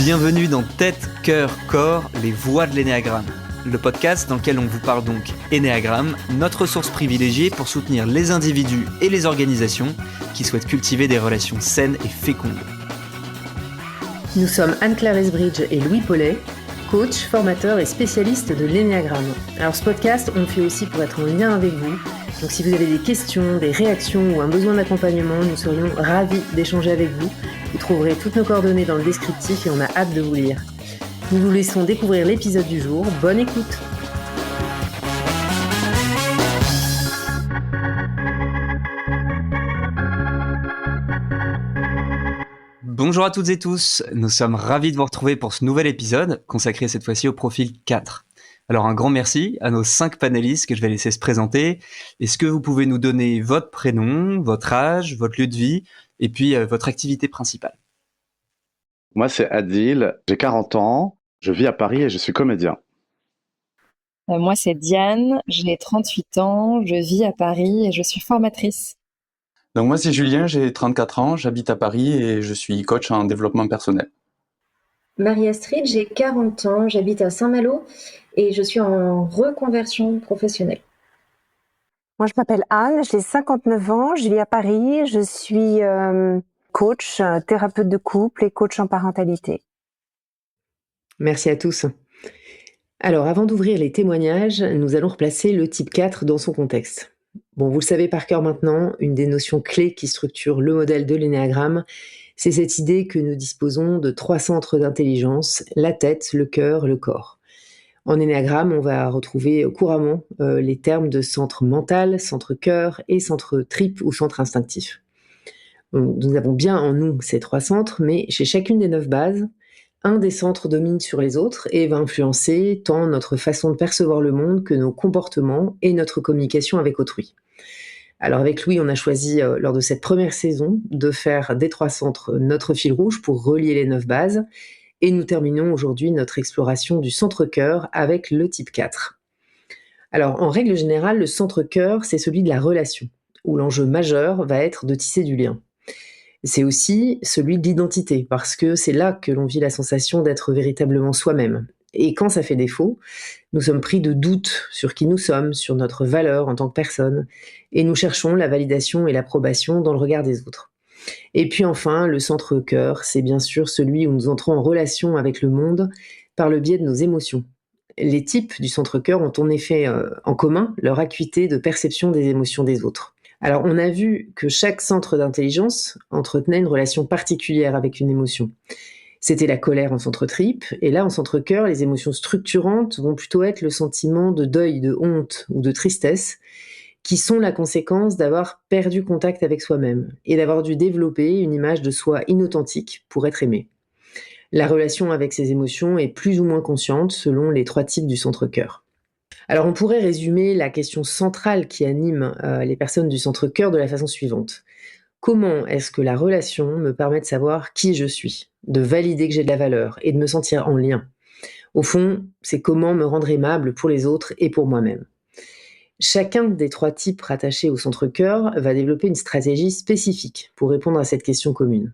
Bienvenue dans Tête, Cœur, Corps, les voix de l'énéagramme. Le podcast dans lequel on vous parle donc énéagramme, notre source privilégiée pour soutenir les individus et les organisations qui souhaitent cultiver des relations saines et fécondes. Nous sommes Anne-Claire Esbridge et Louis Paulet, coach, formateur et spécialiste de l'énéagramme. Alors ce podcast, on le fait aussi pour être en lien avec vous. Donc si vous avez des questions, des réactions ou un besoin d'accompagnement, nous serions ravis d'échanger avec vous. Vous trouverez toutes nos coordonnées dans le descriptif et on a hâte de vous lire. Nous vous laissons découvrir l'épisode du jour. Bonne écoute! Bonjour à toutes et tous, nous sommes ravis de vous retrouver pour ce nouvel épisode, consacré cette fois-ci au profil 4. Alors un grand merci à nos 5 panélistes que je vais laisser se présenter. Est-ce que vous pouvez nous donner votre prénom, votre âge, votre lieu de vie et puis votre activité principale? Moi, c'est Adil, j'ai 40 ans, je vis à Paris et je suis comédien. Moi, c'est Diane, j'ai 38 ans, je vis à Paris et je suis formatrice. Donc moi, c'est Julien, j'ai 34 ans, j'habite à Paris et je suis coach en développement personnel. Marie-Astrid, j'ai 40 ans, j'habite à Saint-Malo et je suis en reconversion professionnelle. Moi, je m'appelle Anne, j'ai 59 ans, je vis à Paris, je suis coach, thérapeute de couple et coach en parentalité. Merci à tous. Alors, avant d'ouvrir les témoignages, nous allons replacer le type 4 dans son contexte. Bon, vous le savez par cœur maintenant, une des notions clés qui structure le modèle de l'énéagramme, c'est cette idée que nous disposons de 3 centres d'intelligence, la tête, le cœur, le corps. En énéagramme, on va retrouver couramment les termes de centre mental, centre cœur et centre trip ou centre instinctif. Donc, nous avons bien en nous ces 3 centres, mais chez chacune des 9 bases, un des centres domine sur les autres et va influencer tant notre façon de percevoir le monde que nos comportements et notre communication avec autrui. Alors avec Louis, on a choisi lors de cette première saison de faire des 3 centres notre fil rouge pour relier les 9 bases et nous terminons aujourd'hui notre exploration du centre cœur avec le type 4. Alors en règle générale, le centre cœur, c'est celui de la relation, où l'enjeu majeur va être de tisser du lien. C'est aussi celui de l'identité, parce que c'est là que l'on vit la sensation d'être véritablement soi-même. Et quand ça fait défaut, nous sommes pris de doutes sur qui nous sommes, sur notre valeur en tant que personne, et nous cherchons la validation et l'approbation dans le regard des autres. Et puis enfin, le centre cœur, c'est bien sûr celui où nous entrons en relation avec le monde par le biais de nos émotions. Les types du centre cœur ont en effet en commun leur acuité de perception des émotions des autres. Alors, on a vu que chaque centre d'intelligence entretenait une relation particulière avec une émotion. C'était la colère en centre trip, et là, en centre cœur, les émotions structurantes vont plutôt être le sentiment de deuil, de honte ou de tristesse, qui sont la conséquence d'avoir perdu contact avec soi-même et d'avoir dû développer une image de soi inauthentique pour être aimé. La relation avec ces émotions est plus ou moins consciente selon les 3 types du centre cœur. Alors on pourrait résumer la question centrale qui anime les personnes du centre cœur de la façon suivante. Comment est-ce que la relation me permet de savoir qui je suis, de valider que j'ai de la valeur et de me sentir en lien? Au fond, c'est comment me rendre aimable pour les autres et pour moi-même. Chacun des 3 types rattachés au centre cœur va développer une stratégie spécifique pour répondre à cette question commune.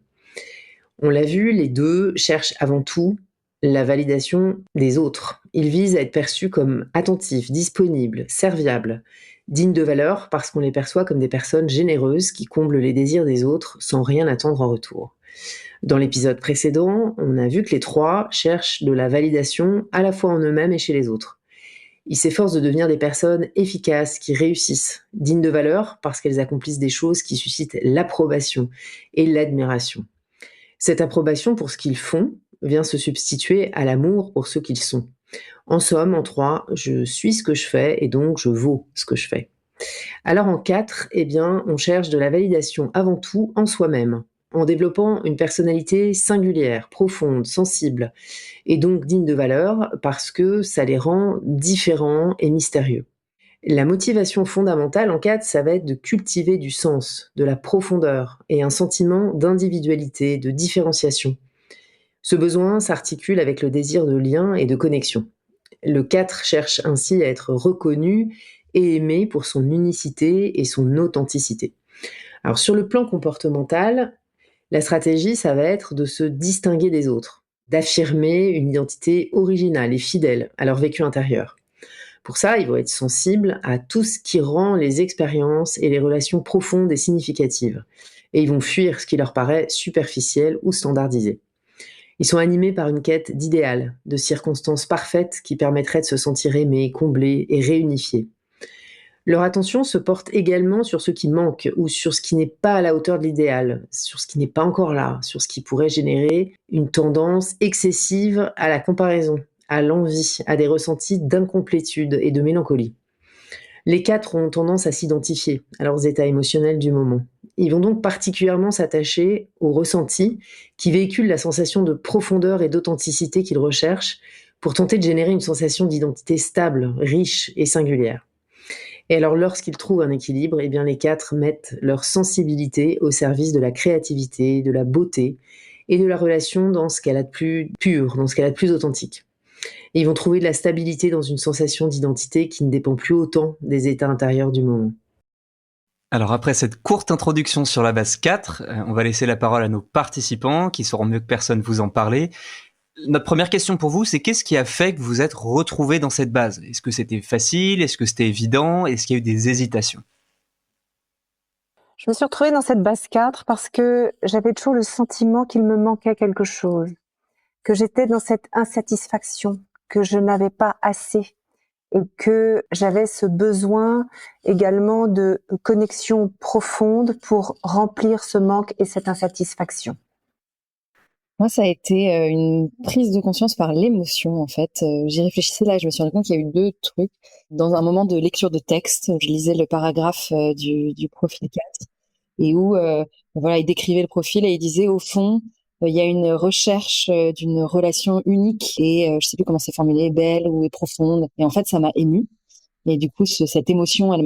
On l'a vu, les 2 cherchent avant tout la validation des autres. Ils visent à être perçus comme attentifs, disponibles, serviables, dignes de valeur parce qu'on les perçoit comme des personnes généreuses qui comblent les désirs des autres sans rien attendre en retour. Dans l'épisode précédent, on a vu que les 3 cherchent de la validation à la fois en eux-mêmes et chez les autres. Ils s'efforcent de devenir des personnes efficaces, qui réussissent, dignes de valeur parce qu'elles accomplissent des choses qui suscitent l'approbation et l'admiration. Cette approbation pour ce qu'ils font vient se substituer à l'amour pour ce qu'ils sont. En somme, en 3, je suis ce que je fais et donc je vaux ce que je fais. Alors en 4, on cherche de la validation avant tout en soi-même, en développant une personnalité singulière, profonde, sensible, et donc digne de valeur parce que ça les rend différents et mystérieux. La motivation fondamentale en 4, ça va être de cultiver du sens, de la profondeur et un sentiment d'individualité, de différenciation. Ce besoin s'articule avec le désir de lien et de connexion. Le 4 cherche ainsi à être reconnu et aimé pour son unicité et son authenticité. Alors sur le plan comportemental, la stratégie, ça va être de se distinguer des autres. d'affirmer une identité originale et fidèle à leur vécu intérieur. Pour ça, ils vont être sensibles à tout ce qui rend les expériences et les relations profondes et significatives. Et ils vont fuir ce qui leur paraît superficiel ou standardisé. Ils sont animés par une quête d'idéal, de circonstances parfaites qui permettraient de se sentir aimés, comblés et réunifiés. Leur attention se porte également sur ce qui manque ou sur ce qui n'est pas à la hauteur de l'idéal, sur ce qui n'est pas encore là, sur ce qui pourrait générer une tendance excessive à la comparaison, à l'envie, à des ressentis d'incomplétude et de mélancolie. Les 4 ont tendance à s'identifier à leurs états émotionnels du moment. Ils vont donc particulièrement s'attacher aux ressentis qui véhiculent la sensation de profondeur et d'authenticité qu'ils recherchent pour tenter de générer une sensation d'identité stable, riche et singulière. Et alors, lorsqu'ils trouvent un équilibre, eh bien, les 4 mettent leur sensibilité au service de la créativité, de la beauté et de la relation dans ce qu'elle a de plus pur, dans ce qu'elle a de plus authentique. Et ils vont trouver de la stabilité dans une sensation d'identité qui ne dépend plus autant des états intérieurs du moment. Alors après cette courte introduction sur la base 4, on va laisser la parole à nos participants qui sauront mieux que personne vous en parler. Notre première question pour vous, c'est qu'est-ce qui a fait que vous vous êtes retrouvés dans cette base ? Est-ce que c'était facile ? Est-ce que c'était évident ? Est-ce qu'il y a eu des hésitations ? Je me suis retrouvée dans cette base 4 parce que j'avais toujours le sentiment qu'il me manquait quelque chose, que j'étais dans cette insatisfaction, que je n'avais pas assez et que j'avais ce besoin également de connexion profonde pour remplir ce manque et cette insatisfaction. Moi, ça a été une prise de conscience par l'émotion, en fait. J'y réfléchissais là et je me suis rendu compte qu'il y a eu 2 trucs. Dans un moment de lecture de texte, je lisais le paragraphe du profil 4 et où voilà, il décrivait le profil et il disait au fond, il y a une recherche d'une relation unique et je sais plus comment c'est formulé, belle ou profonde. Et en fait, ça m'a émue. Et du coup, cette émotion, elle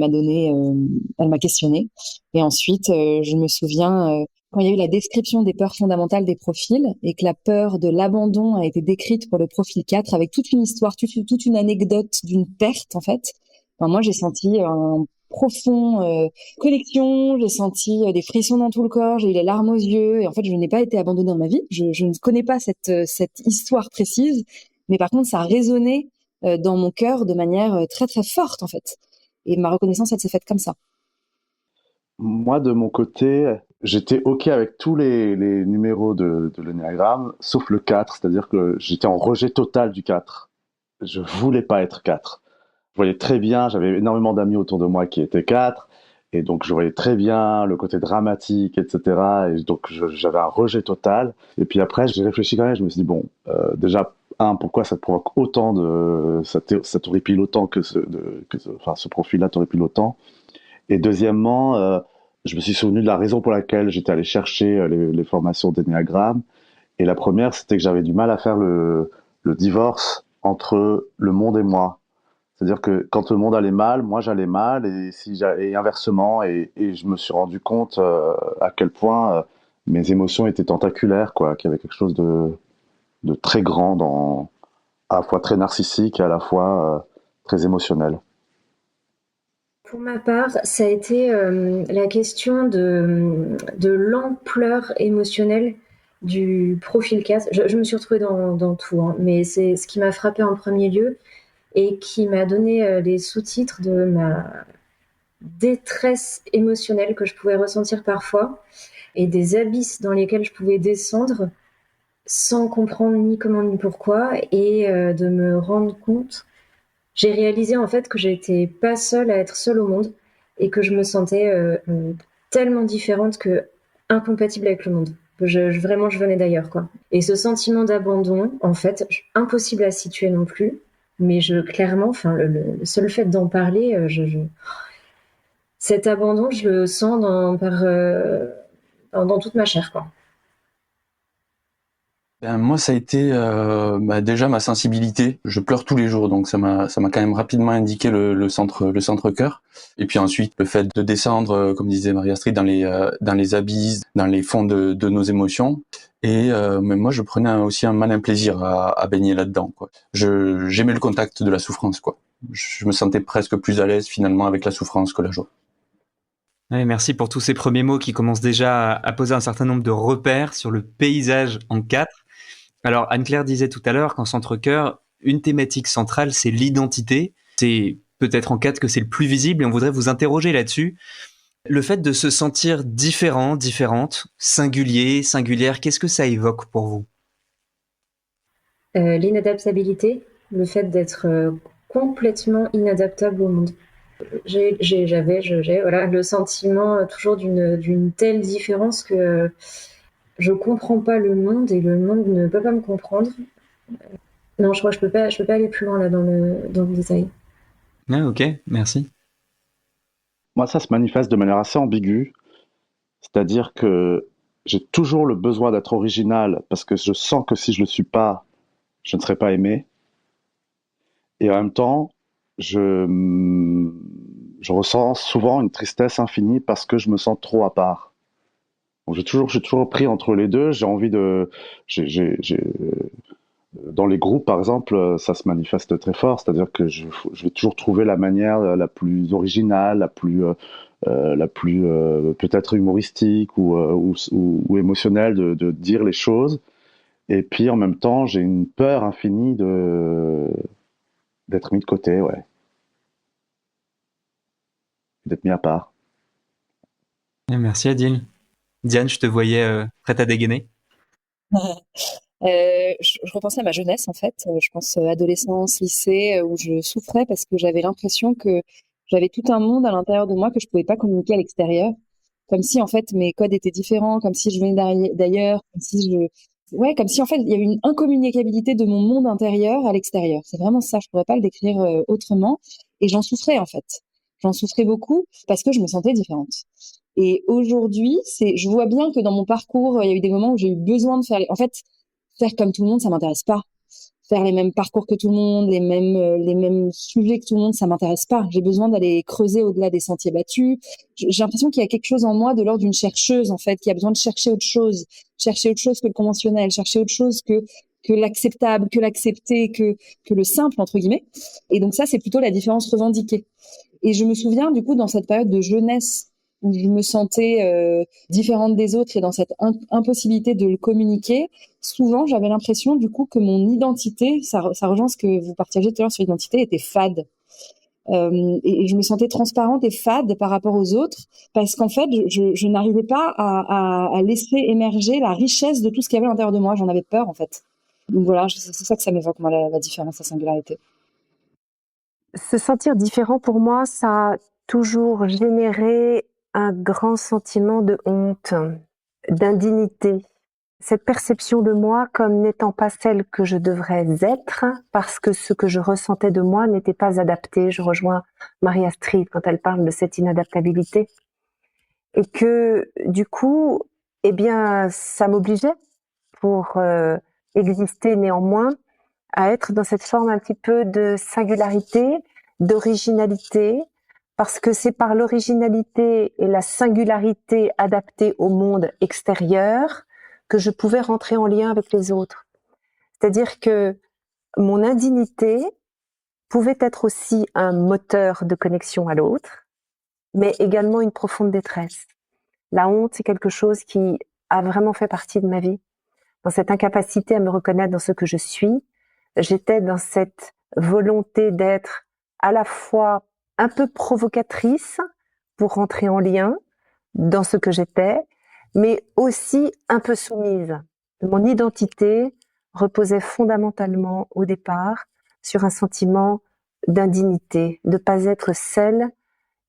m'a questionnée. Et ensuite, je me souviens quand il y a eu la description des peurs fondamentales des profils et que la peur de l'abandon a été décrite pour le profil 4 avec toute une histoire, toute une anecdote d'une perte, en fait. Enfin, moi, j'ai senti un profond connexion, j'ai senti des frissons dans tout le corps, j'ai eu les larmes aux yeux et en fait, je n'ai pas été abandonnée dans ma vie. Je ne connais pas cette histoire précise, mais par contre, ça a résonné dans mon cœur de manière très, très forte, en fait. Et ma reconnaissance, elle s'est faite comme ça. Moi, de mon côté, j'étais OK avec tous les numéros de l'énéagramme, sauf le 4, c'est-à-dire que j'étais en rejet total du 4. Je voulais pas être 4. Je voyais très bien, j'avais énormément d'amis autour de moi qui étaient 4, et donc je voyais très bien le côté dramatique, etc. Et donc j'avais un rejet total. Et puis après, j'ai réfléchi quand même, je me suis dit, bon, déjà, pourquoi ça te provoque autant ça t'horripile autant ce profil-là t'horripile autant. Et deuxièmement, je me suis souvenu de la raison pour laquelle j'étais allé chercher les formations d'énéagramme. Et la première, c'était que j'avais du mal à faire le divorce entre le monde et moi. C'est-à-dire que quand le monde allait mal, moi j'allais mal, et inversement. Et je me suis rendu compte à quel point mes émotions étaient tentaculaires, quoi, qu'il y avait quelque chose de très grand, à la fois très narcissique et à la fois très émotionnel. Pour ma part, ça a été la question de l'ampleur émotionnelle du profil 4. Je me suis retrouvée dans tout, hein, mais c'est ce qui m'a frappé en premier lieu et qui m'a donné les sous-titres de ma détresse émotionnelle que je pouvais ressentir parfois et des abysses dans lesquels je pouvais descendre sans comprendre ni comment ni pourquoi et de me rendre compte. J'ai réalisé en fait que j'étais pas seule à être seule au monde et que je me sentais tellement différente que incompatible avec le monde. Vraiment, je venais d'ailleurs, quoi. Et ce sentiment d'abandon, en fait, impossible à situer non plus, mais clairement, enfin, le seul fait d'en parler, cet abandon, je le sens dans toute ma chair, quoi. Ben, moi, ça a été déjà ma sensibilité. Je pleure tous les jours, donc ça m'a quand même rapidement indiqué le centre cœur. Et puis ensuite, le fait de descendre, comme disait Marie-Astrid, dans les abysses, dans les fonds de nos émotions. Et mais moi, je prenais aussi un malin plaisir à baigner là-dedans, quoi. J'aimais le contact de la souffrance, quoi. Je me sentais presque plus à l'aise finalement avec la souffrance que la joie. Ouais, merci pour tous ces premiers mots qui commencent déjà à poser un certain nombre de repères sur le paysage en 4. Alors, Anne-Claire disait tout à l'heure qu'en centre-cœur, une thématique centrale, c'est l'identité. C'est peut-être en 4 que c'est le plus visible et on voudrait vous interroger là-dessus. Le fait de se sentir différent, différente, singulier, singulière, qu'est-ce que ça évoque pour vous? L'inadaptabilité, le fait d'être complètement inadaptable au monde. J'ai voilà, le sentiment toujours d'une telle différence que je comprends pas le monde et le monde ne peut pas me comprendre. Non, je crois que je peux pas aller plus loin là dans le détail. Ah, ok, merci. Moi, ça se manifeste de manière assez ambiguë, c'est-à-dire que j'ai toujours le besoin d'être original parce que je sens que si je le suis pas, je ne serai pas aimé. Et en même temps, je, je ressens souvent une tristesse infinie parce que je me sens trop à part. Donc je suis toujours pris entre les deux. J'ai envie de, dans les groupes, par exemple, ça se manifeste très fort. C'est-à-dire que je vais toujours trouver la manière la plus originale, la plus peut-être humoristique ou émotionnelle de dire les choses. Et puis en même temps, j'ai une peur infinie d'être mis de côté, ouais, d'être mis à part. Merci Adil. Diane, je te voyais prête à dégainer. Je repensais à ma jeunesse en fait, je pense adolescence, lycée, où je souffrais parce que j'avais l'impression que j'avais tout un monde à l'intérieur de moi que je pouvais pas communiquer à l'extérieur, comme si en fait mes codes étaient différents, comme si je venais d'ailleurs, comme si en fait il y avait une incommunicabilité de mon monde intérieur à l'extérieur. C'est vraiment ça, je pourrais pas le décrire autrement, et j'en souffrais en fait. J'en souffrais beaucoup parce que je me sentais différente. Et aujourd'hui, je vois bien que dans mon parcours, il y a eu des moments où j'ai eu besoin de faire comme tout le monde, ça m'intéresse pas. Faire les mêmes parcours que tout le monde, les mêmes sujets que tout le monde, ça m'intéresse pas. J'ai besoin d'aller creuser au-delà des sentiers battus. J'ai l'impression qu'il y a quelque chose en moi de l'ordre d'une chercheuse, en fait, qui a besoin de chercher autre chose que le conventionnel, chercher autre chose que l'acceptable, que l'accepté, que le simple, entre guillemets. Et donc ça, c'est plutôt la différence revendiquée. Et je me souviens, du coup, dans cette période de jeunesse où je me sentais différente des autres et dans cette impossibilité de le communiquer, souvent j'avais l'impression du coup que mon identité, ça rejoint ce que vous partagez tout à l'heure sur l'identité, était fade. Et je me sentais transparente et fade par rapport aux autres parce qu'en fait je n'arrivais pas à laisser émerger la richesse de tout ce qu'il y avait à l'intérieur de moi. J'en avais peur en fait. Donc voilà, c'est ça que ça m'évoque, moi, la différence, la singularité. Se sentir différent pour moi, ça a toujours généré un grand sentiment de honte, d'indignité. Cette perception de moi comme n'étant pas celle que je devrais être, parce que ce que je ressentais de moi n'était pas adapté. Je rejoins Marie-Astrid quand elle parle de cette inadaptabilité. Et que, du coup, eh bien, ça m'obligeait, pour exister néanmoins, à être dans cette forme un petit peu de singularité, d'originalité, parce que c'est par l'originalité et la singularité adaptée au monde extérieur que je pouvais rentrer en lien avec les autres. C'est-à-dire que mon indignité pouvait être aussi un moteur de connexion à l'autre, mais également une profonde détresse. La honte, c'est quelque chose qui a vraiment fait partie de ma vie. Dans cette incapacité à me reconnaître dans ce que je suis, j'étais dans cette volonté d'être à la fois un peu provocatrice pour rentrer en lien dans ce que j'étais, mais aussi un peu soumise. Mon identité reposait fondamentalement au départ sur un sentiment d'indignité, de pas être celle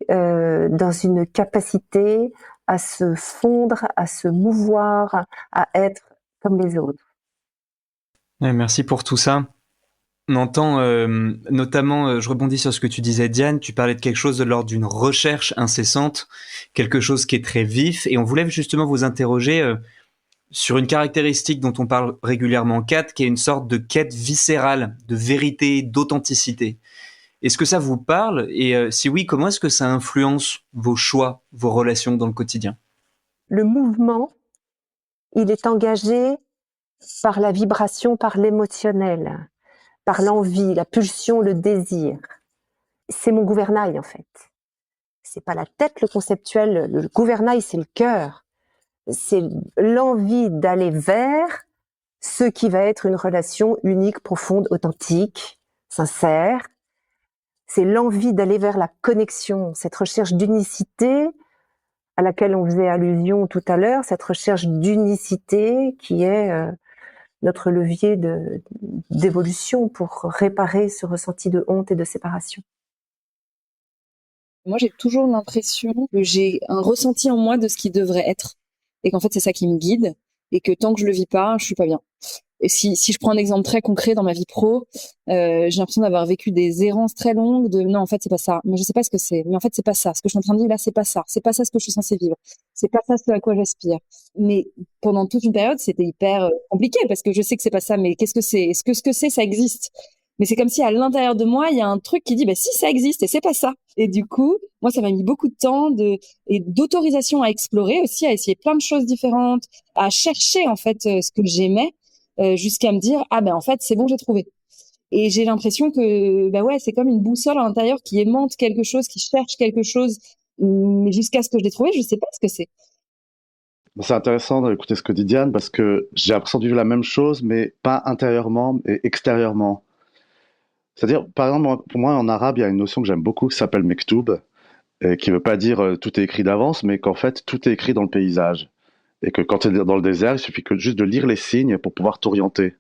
dans une capacité à se fondre, à se mouvoir, à être comme les autres. Ouais, merci pour tout ça. On entend notamment, je rebondis sur ce que tu disais Diane, tu parlais de quelque chose de l'ordre d'une recherche incessante, quelque chose qui est très vif, et on voulait justement vous interroger sur une caractéristique dont on parle régulièrement en 4, qui est une sorte de quête viscérale, de vérité, d'authenticité. Est-ce que ça vous parle? Et si oui, comment est-ce que ça influence vos choix, vos relations dans le quotidien? Le mouvement, il est engagé par la vibration, par l'émotionnel, par l'envie, la pulsion, le désir. C'est mon gouvernail, en fait. C'est pas la tête, le conceptuel. Le gouvernail, c'est le cœur. C'est l'envie d'aller vers ce qui va être une relation unique, profonde, authentique, sincère. C'est l'envie d'aller vers la connexion, cette recherche d'unicité à laquelle on faisait allusion tout à l'heure, cette recherche d'unicité qui est notre levier d'évolution pour réparer ce ressenti de honte et de séparation. Moi, j'ai toujours l'impression que j'ai un ressenti en moi de ce qui devrait être et qu'en fait, c'est ça qui me guide et que tant que je le vis pas, je suis pas bien. Et si je prends un exemple très concret dans ma vie pro, j'ai l'impression d'avoir vécu des errances très longues de non, en fait, c'est pas ça. Mais je sais pas ce que c'est. Mais en fait, c'est pas ça. Ce que je suis en train de vivre là, c'est pas ça. C'est pas ça ce que je suis censée vivre. C'est pas ça ce à quoi j'aspire. Mais pendant toute une période, c'était hyper compliqué parce que je sais que c'est pas ça. Mais qu'est-ce que c'est? Est-ce que ce que c'est, ça existe? Mais c'est comme si à l'intérieur de moi, il y a un truc qui dit, bah, si ça existe et c'est pas ça. Et du coup, moi, ça m'a mis beaucoup de temps et d'autorisation à explorer aussi, à essayer plein de choses différentes, à chercher, en fait, ce que j'aimais, jusqu'à me dire, ah, ben, en fait, c'est bon, j'ai trouvé. Et j'ai l'impression que, bah ouais, c'est comme une boussole à l'intérieur qui aimante quelque chose, qui cherche quelque chose, mais jusqu'à ce que je l'ai trouvé, je sais pas ce que c'est. C'est intéressant d'écouter ce que dit Diane parce que j'ai l'impression de vivre la même chose, mais pas intérieurement et extérieurement. C'est-à-dire, par exemple, pour moi, en arabe, il y a une notion que j'aime beaucoup qui s'appelle mektoub, qui ne veut pas dire tout est écrit d'avance, mais qu'en fait, tout est écrit dans le paysage. Et que quand tu es dans le désert, il suffit que juste de lire les signes pour pouvoir t'orienter.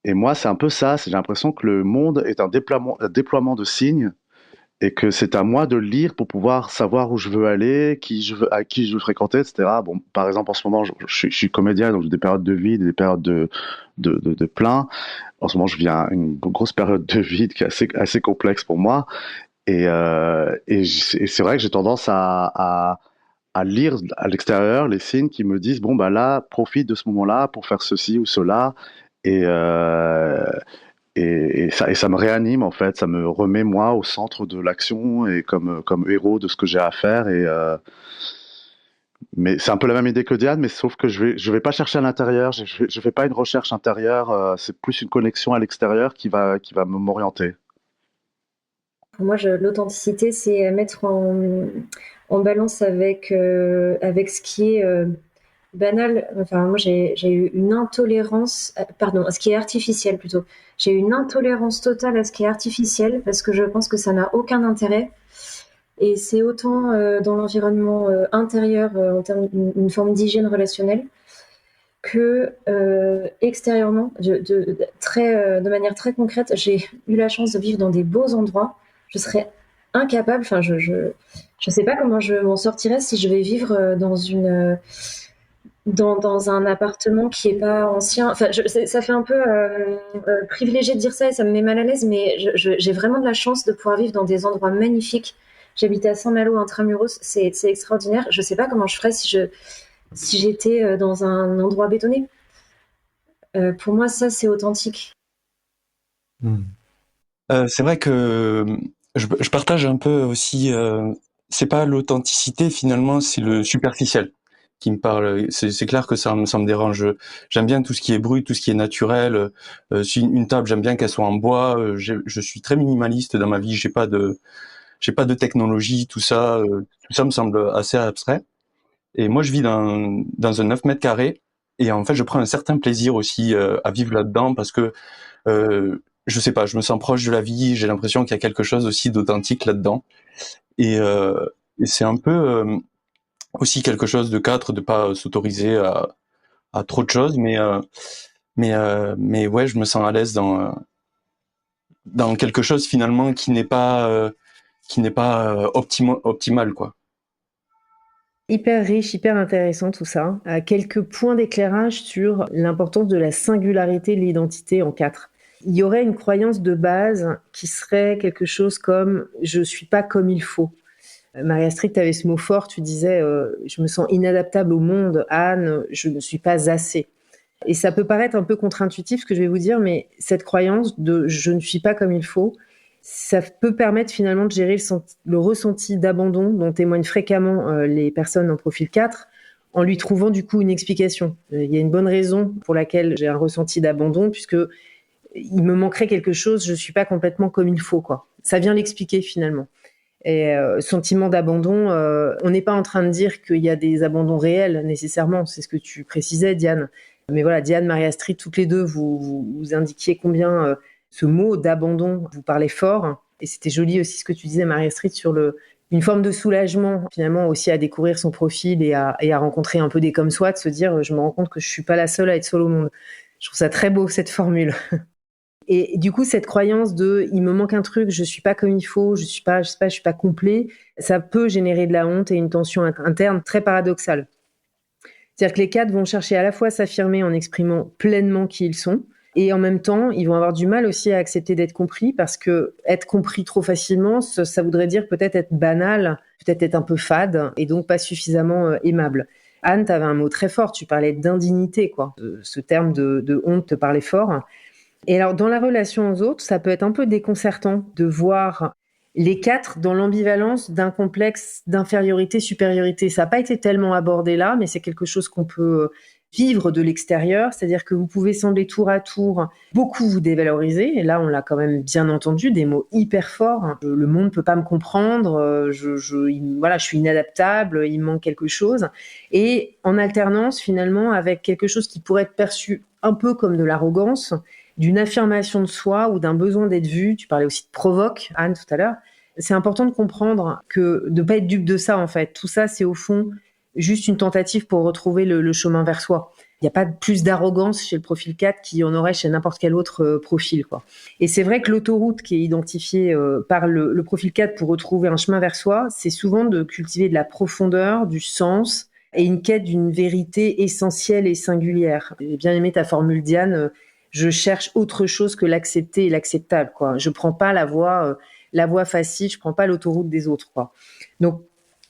Et moi, c'est un peu ça. J'ai l'impression que le monde est un déploiement de signes et que c'est à moi de le lire pour pouvoir savoir où je veux aller, à qui je veux fréquenter, etc. Bon, par exemple, en ce moment, je suis comédien, donc j'ai des périodes de vide, des périodes de plein. En ce moment, je vis une grosse période de vide qui est assez complexe pour moi. Et c'est vrai que j'ai tendance à lire à l'extérieur les signes qui me disent, bon, bah là, profite de ce moment-là pour faire ceci ou cela. Et, euh, et ça me réanime en fait, ça me remet moi au centre de l'action et comme héros de ce que j'ai à faire. Mais c'est un peu la même idée que Diane, mais sauf que je vais pas chercher à l'intérieur, je fais pas une recherche intérieure, c'est plus une connexion à l'extérieur qui va m'orienter. Pour moi, l'authenticité, c'est mettre en balance avec ce qui est banal. Enfin, moi, j'ai eu une intolérance, pardon, à ce qui est artificiel plutôt. J'ai eu une intolérance totale à ce qui est artificiel parce que je pense que ça n'a aucun intérêt. Et c'est autant dans l'environnement intérieur, en termes d'une forme d'hygiène relationnelle, que extérieurement, de manière très concrète. J'ai eu la chance de vivre dans des beaux endroits. Je serais incapable, enfin, je sais pas comment je m'en sortirais si je vais vivre dans un appartement qui est pas ancien. Enfin, ça fait un peu privilégié de dire ça et ça me met mal à l'aise, mais j'ai vraiment de la chance de pouvoir vivre dans des endroits magnifiques. J'habite à Saint-Malo, intramuros, c'est extraordinaire. Je sais pas comment je ferais si j'étais dans un endroit bétonné. Pour moi, ça, c'est authentique. C'est vrai que je partage un peu aussi. C'est pas l'authenticité finalement, c'est le superficiel qui me parle. C'est clair que ça me dérange. J'aime bien tout ce qui est brut, tout ce qui est naturel. Si une table, j'aime bien qu'elle soit en bois. Je suis très minimaliste dans ma vie. J'ai pas de technologie, tout ça. Tout ça me semble assez abstrait. Et moi, je vis dans un 9 mètres carrés. Et en fait, je prends un certain plaisir aussi à vivre là-dedans parce que je sais pas, je me sens proche de la vie. J'ai l'impression qu'il y a quelque chose aussi d'authentique là-dedans. Et c'est un peu aussi quelque chose de cadre, de pas s'autoriser à trop de choses, mais ouais, je me sens à l'aise dans quelque chose finalement qui n'est pas optimal, quoi. Hyper riche, hyper intéressant tout ça. Quelques points d'éclairage sur l'importance de la singularité de l'identité en 4. Il y aurait une croyance de base qui serait quelque chose comme « je suis pas comme il faut ». Marie-Astrid, tu avais ce mot fort, tu disais je me sens inadaptable au monde, Anne, je ne suis pas assez ». Et ça peut paraître un peu contre-intuitif ce que je vais vous dire, mais cette croyance de « je ne suis pas comme il faut », ça peut permettre finalement de gérer le ressenti d'abandon dont témoignent fréquemment les personnes en profil 4 en lui trouvant du coup une explication. Il y a une bonne raison pour laquelle j'ai un ressenti d'abandon puisque il me manquerait quelque chose, je suis pas complètement comme il faut, quoi. Ça vient l'expliquer finalement. Et sentiment d'abandon, on n'est pas en train de dire qu'il y a des abandons réels nécessairement, c'est ce que tu précisais, Diane. Mais voilà, Diane, Marie-Astrid, toutes les deux, vous indiquiez combien ce mot d'abandon vous parlait fort. Et c'était joli aussi ce que tu disais, Marie-Astrid, sur une forme de soulagement, finalement, aussi à découvrir son profil et à rencontrer un peu des comme soi, de se dire, je me rends compte que je suis pas la seule à être seule au monde. Je trouve ça très beau, cette formule. Et du coup, cette croyance il me manque un truc, je suis pas comme il faut, je suis pas complet, ça peut générer de la honte et une tension interne très paradoxale. C'est-à-dire que les 4 vont chercher à la fois à s'affirmer en exprimant pleinement qui ils sont, et en même temps, ils vont avoir du mal aussi à accepter d'être compris, parce que être compris trop facilement, ça voudrait dire peut-être être banal, peut-être être un peu fade, et donc pas suffisamment aimable. Anne, tu avais un mot très fort, tu parlais d'indignité, quoi. Ce terme de honte te parlait fort. Et alors, dans la relation aux autres, ça peut être un peu déconcertant de voir les 4 dans l'ambivalence d'un complexe d'infériorité-supériorité. Ça n'a pas été tellement abordé là, mais c'est quelque chose qu'on peut vivre de l'extérieur, c'est-à-dire que vous pouvez sembler tour à tour beaucoup vous dévaloriser, et là on l'a quand même bien entendu, des mots hyper forts, le monde ne peut pas me comprendre, je suis inadaptable, il me manque quelque chose, et en alternance finalement avec quelque chose qui pourrait être perçu un peu comme de l'arrogance, d'une affirmation de soi ou d'un besoin d'être vu. Tu parlais aussi de provoque, Anne, tout à l'heure. C'est important de comprendre de ne pas être dupe de ça, en fait. Tout ça, c'est au fond juste une tentative pour retrouver le chemin vers soi. Il n'y a pas plus d'arrogance chez le profil 4 qu'il y en aurait chez n'importe quel autre profil, quoi. Et c'est vrai que l'autoroute qui est identifiée par le profil 4 pour retrouver un chemin vers soi, c'est souvent de cultiver de la profondeur, du sens et une quête d'une vérité essentielle et singulière. J'ai bien aimé ta formule, Diane. Je cherche autre chose que l'accepter et l'acceptable, quoi. Je prends pas la voie facile, je prends pas l'autoroute des autres, quoi. Donc,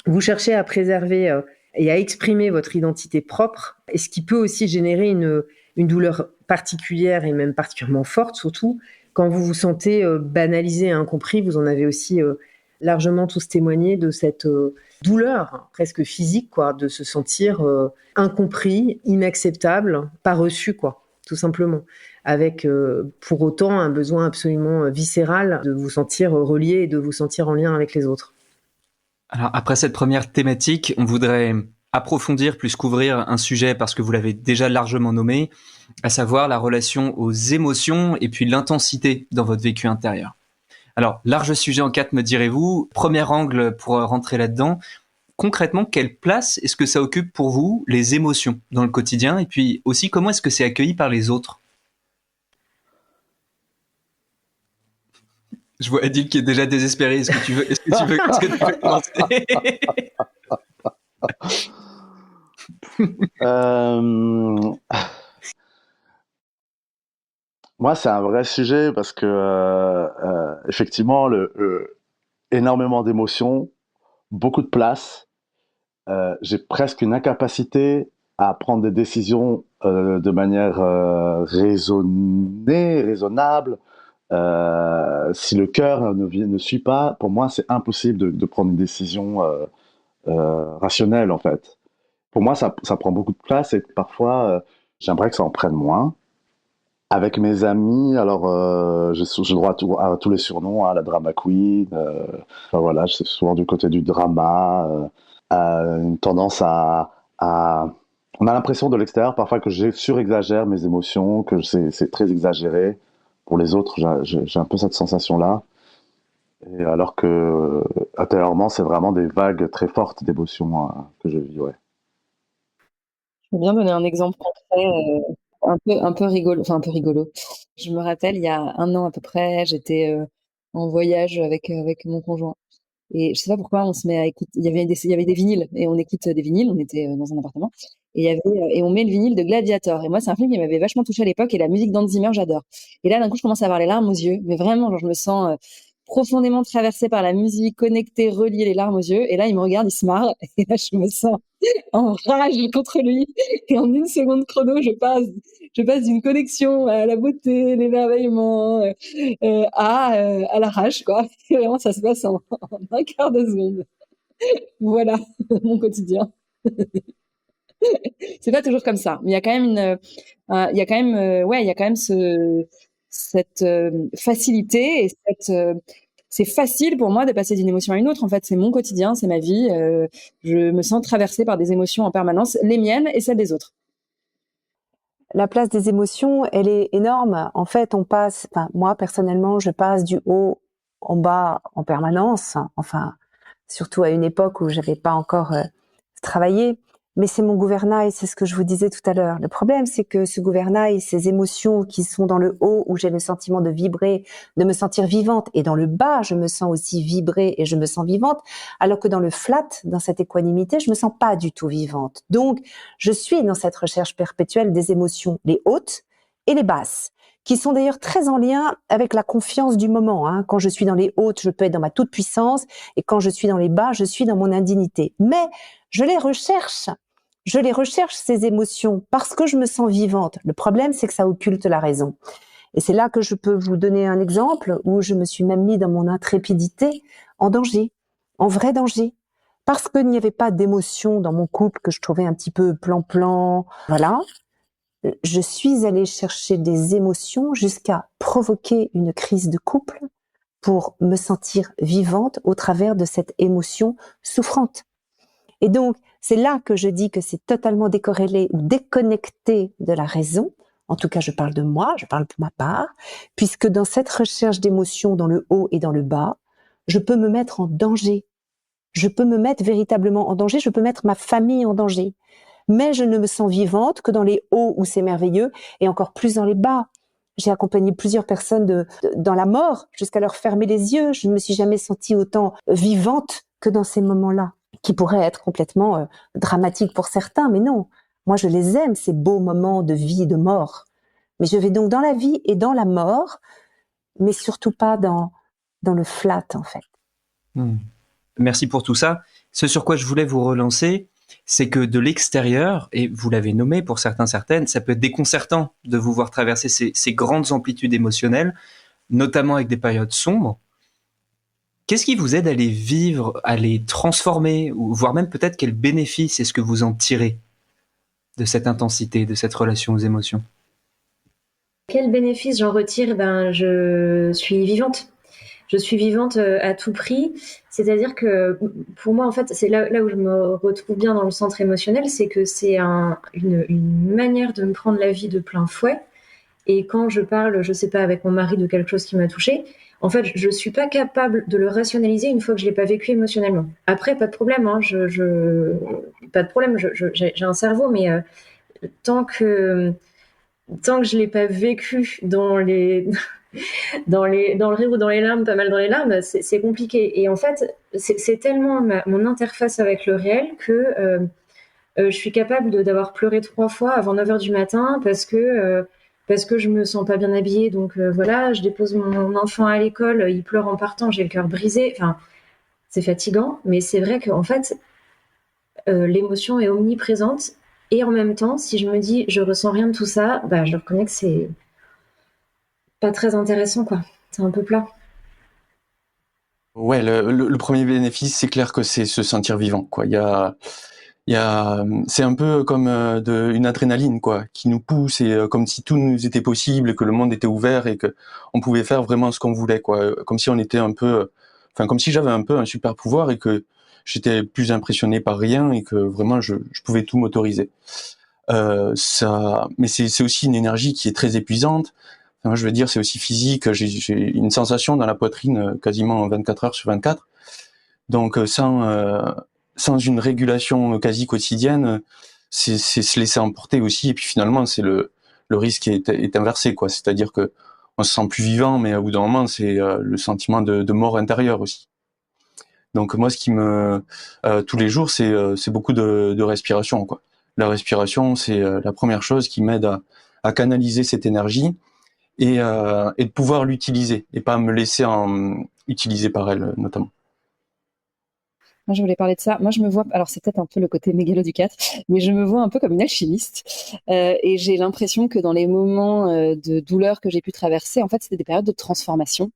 vous cherchez à préserver et à exprimer votre identité propre, et ce qui peut aussi générer une douleur particulière et même particulièrement forte, surtout quand vous vous sentez banalisé et incompris. Vous en avez aussi largement tous témoigné de cette douleur presque physique, quoi, de se sentir incompris, inacceptable, pas reçu, quoi. Tout simplement, avec pour autant un besoin absolument viscéral de vous sentir relié et de vous sentir en lien avec les autres. Alors, après cette première thématique, on voudrait approfondir plus qu'ouvrir un sujet parce que vous l'avez déjà largement nommé, à savoir la relation aux émotions et puis l'intensité dans votre vécu intérieur. Alors, large sujet en 4, me direz-vous. Premier angle pour rentrer là-dedans. Concrètement, quelle place est-ce que ça occupe pour vous, les émotions, dans le quotidien? Et puis aussi, comment est-ce que c'est accueilli par les autres? Je vois Adil qui est déjà désespéré. Est-ce que tu veux commencer? Moi, c'est un vrai sujet parce que effectivement, énormément d'émotions, beaucoup de place. J'ai presque une incapacité à prendre des décisions de manière raisonnable. Si le cœur ne suit pas, pour moi, c'est impossible de prendre une décision rationnelle, en fait. Pour moi, ça prend beaucoup de place et parfois, j'aimerais que ça en prenne moins. Avec mes amis, alors j'ai le droit à tous les surnoms, hein, la drama queen. Enfin, voilà, c'est souvent du côté du drama. Une tendance on a l'impression de l'extérieur parfois que j'ai surexagère mes émotions, que c'est très exagéré. Pour les autres, j'ai un peu cette sensation-là. Et alors que intérieurement, c'est vraiment des vagues très fortes d'émotions que je vis, ouais. Je veux bien donner un exemple concret, un peu rigolo, enfin un peu rigolo. Je me rappelle, il y a 1 an à peu près, j'étais en voyage avec mon conjoint. Et je sais pas pourquoi on se met à écouter. Il y avait des vinyles et on écoute des vinyles. On était dans un appartement et il y avait et on met le vinyle de Gladiator. Et moi, c'est un film qui m'avait vachement touché à l'époque et la musique d'Hans Zimmer, j'adore. Et là, d'un coup, je commence à avoir les larmes aux yeux. Mais vraiment, genre, je me sens profondément traversée par la musique, connectée, reliée, les larmes aux yeux. Et là, il me regarde, il se marre. Et là, je me sens en rage contre lui. Et en 1 seconde chrono, je passe d'une connexion à la beauté, l'émerveillement, à la rage, quoi. Et vraiment, ça se passe en un quart de seconde. Voilà mon quotidien. C'est pas toujours comme ça, mais il y a quand même il y a quand même cette facilité et c'est facile pour moi de passer d'une émotion à une autre. En fait, c'est mon quotidien, c'est ma vie. Je me sens traversée par des émotions en permanence, les miennes et celles des autres. la place des émotions, elle est énorme. En fait, moi personnellement, je passe du haut en bas en permanence. Enfin, surtout à une époque où j'avais pas encore travaillé. Mais c'est mon gouvernail, c'est ce que je vous disais tout à l'heure. Le problème, c'est que ce gouvernail, ces émotions qui sont dans le haut, où j'ai le sentiment de vibrer, de me sentir vivante, et dans le bas, je me sens aussi vibrer et je me sens vivante, alors que dans le flat, dans cette équanimité, je me sens pas du tout vivante. Donc, je suis dans cette recherche perpétuelle des émotions, les hautes et les basses, qui sont d'ailleurs très en lien avec la confiance du moment. Quand je suis dans les hautes, je peux être dans ma toute-puissance, et quand je suis dans les bas, je suis dans mon indignité. Mais je les recherche, ces émotions, parce que je me sens vivante. Le problème, c'est que ça occulte la raison. Et c'est là que je peux vous donner un exemple où je me suis même mis dans mon intrépidité en danger, en vrai danger. Parce qu'il n'y avait pas d'émotion dans mon couple que je trouvais un petit peu plan-plan. Voilà. Je suis allée chercher des émotions jusqu'à provoquer une crise de couple pour me sentir vivante au travers de cette émotion souffrante. Et donc, c'est là que je dis que c'est totalement décorrélé ou déconnecté de la raison. En tout cas, je parle de moi, je parle pour ma part, puisque dans cette recherche d'émotions dans le haut et dans le bas, je peux me mettre en danger. Je peux me mettre véritablement en danger, je peux mettre ma famille en danger. Mais je ne me sens vivante que dans les hauts où c'est merveilleux et encore plus dans les bas. J'ai accompagné plusieurs personnes dans la mort jusqu'à leur fermer les yeux. Je ne me suis jamais sentie autant vivante que dans ces moments-là, qui pourraient être complètement dramatiques pour certains, mais non. Moi, je les aime, ces beaux moments de vie et de mort. Mais je vais donc dans la vie et dans la mort, mais surtout pas dans le flat, en fait. Merci pour tout ça. Ce sur quoi je voulais vous relancer, c'est que de l'extérieur, et vous l'avez nommé pour certains, certaines, ça peut être déconcertant de vous voir traverser ces grandes amplitudes émotionnelles, notamment avec des périodes sombres. Qu'est-ce qui vous aide à les vivre, à les transformer, ou voire même peut-être quel bénéfice est-ce que vous en tirez de cette intensité, de cette relation aux émotions? Quel bénéfice j'en retire? Je suis vivante. Je suis vivante à tout prix. C'est-à-dire que pour moi, en fait, c'est là où je me retrouve bien dans le centre émotionnel, c'est que c'est une manière de me prendre la vie de plein fouet. Et quand je parle, je sais pas, avec mon mari de quelque chose qui m'a touchée, en fait, je suis pas capable de le rationaliser une fois que je l'ai pas vécu émotionnellement. Après, pas de problème, pas de problème, j'ai un cerveau, mais tant que je l'ai pas vécu dans le rire ou dans les larmes, pas mal dans les larmes, c'est compliqué. Et en fait, c'est tellement mon interface avec le réel que je suis capable d'avoir pleuré 3 fois avant 9h du matin parce que je me sens pas bien habillée. Donc voilà, je dépose mon enfant à l'école, il pleure en partant, j'ai le cœur brisé. Enfin, c'est fatigant, mais c'est vrai qu'en fait, l'émotion est omniprésente. Et en même temps, si je me dis je ressens rien de tout ça, je reconnais que c'est pas très intéressant, quoi. C'est un peu plat. Ouais, le premier bénéfice, c'est clair que c'est se sentir vivant, quoi. C'est un peu comme une adrénaline, quoi, qui nous pousse, et comme si tout nous était possible, que le monde était ouvert et que on pouvait faire vraiment ce qu'on voulait, quoi. Comme si on était comme si j'avais un peu un super pouvoir et que j'étais plus impressionné par rien et que vraiment je pouvais tout m'autoriser. Mais c'est aussi une énergie qui est très épuisante. Enfin, je veux dire, c'est aussi physique. J'ai une sensation dans la poitrine quasiment 24 heures sur 24. Donc sans une régulation quasi quotidienne, c'est se laisser emporter aussi. Et puis finalement, c'est le risque est inversé, quoi. C'est-à-dire que on se sent plus vivant, mais au bout d'un moment, c'est le sentiment de mort intérieure aussi. Donc moi, ce qui me tous les jours, c'est beaucoup de respiration, quoi. La respiration, c'est la première chose qui m'aide à canaliser cette énergie et de pouvoir l'utiliser et pas me laisser utiliser par elle, notamment. Moi, je voulais parler de ça. Moi, je me vois, alors c'est peut-être un peu le côté mégalo du 4, mais je me vois un peu comme une alchimiste. Et j'ai l'impression que dans les moments de douleur que j'ai pu traverser, en fait, c'était des périodes de transformation.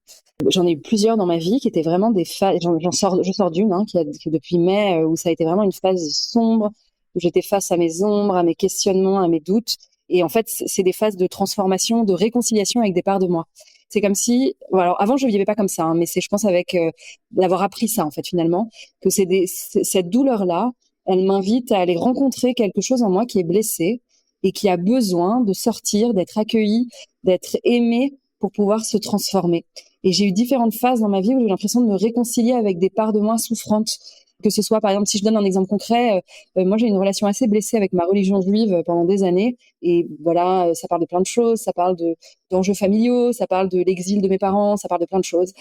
J'en ai eu plusieurs dans ma vie qui étaient vraiment des phases. Je sors d'une qui depuis mai, où ça a été vraiment une phase sombre, où j'étais face à mes ombres, à mes questionnements, à mes doutes. Et en fait, c'est des phases de transformation, de réconciliation avec des parts de moi. C'est comme si, alors avant je vivais pas comme ça, mais c'est, je pense, avec d'avoir appris ça en fait finalement, que cette douleur là, elle m'invite à aller rencontrer quelque chose en moi qui est blessé et qui a besoin de sortir, d'être accueilli, d'être aimé pour pouvoir se transformer. Et j'ai eu différentes phases dans ma vie où j'ai eu l'impression de me réconcilier avec des parts de moi souffrantes. Que ce soit, par exemple, si je donne un exemple concret, moi j'ai une relation assez blessée avec ma religion juive pendant des années. Et voilà, ça parle de plein de choses, ça parle d'enjeux familiaux, ça parle de l'exil de mes parents, ça parle de plein de choses.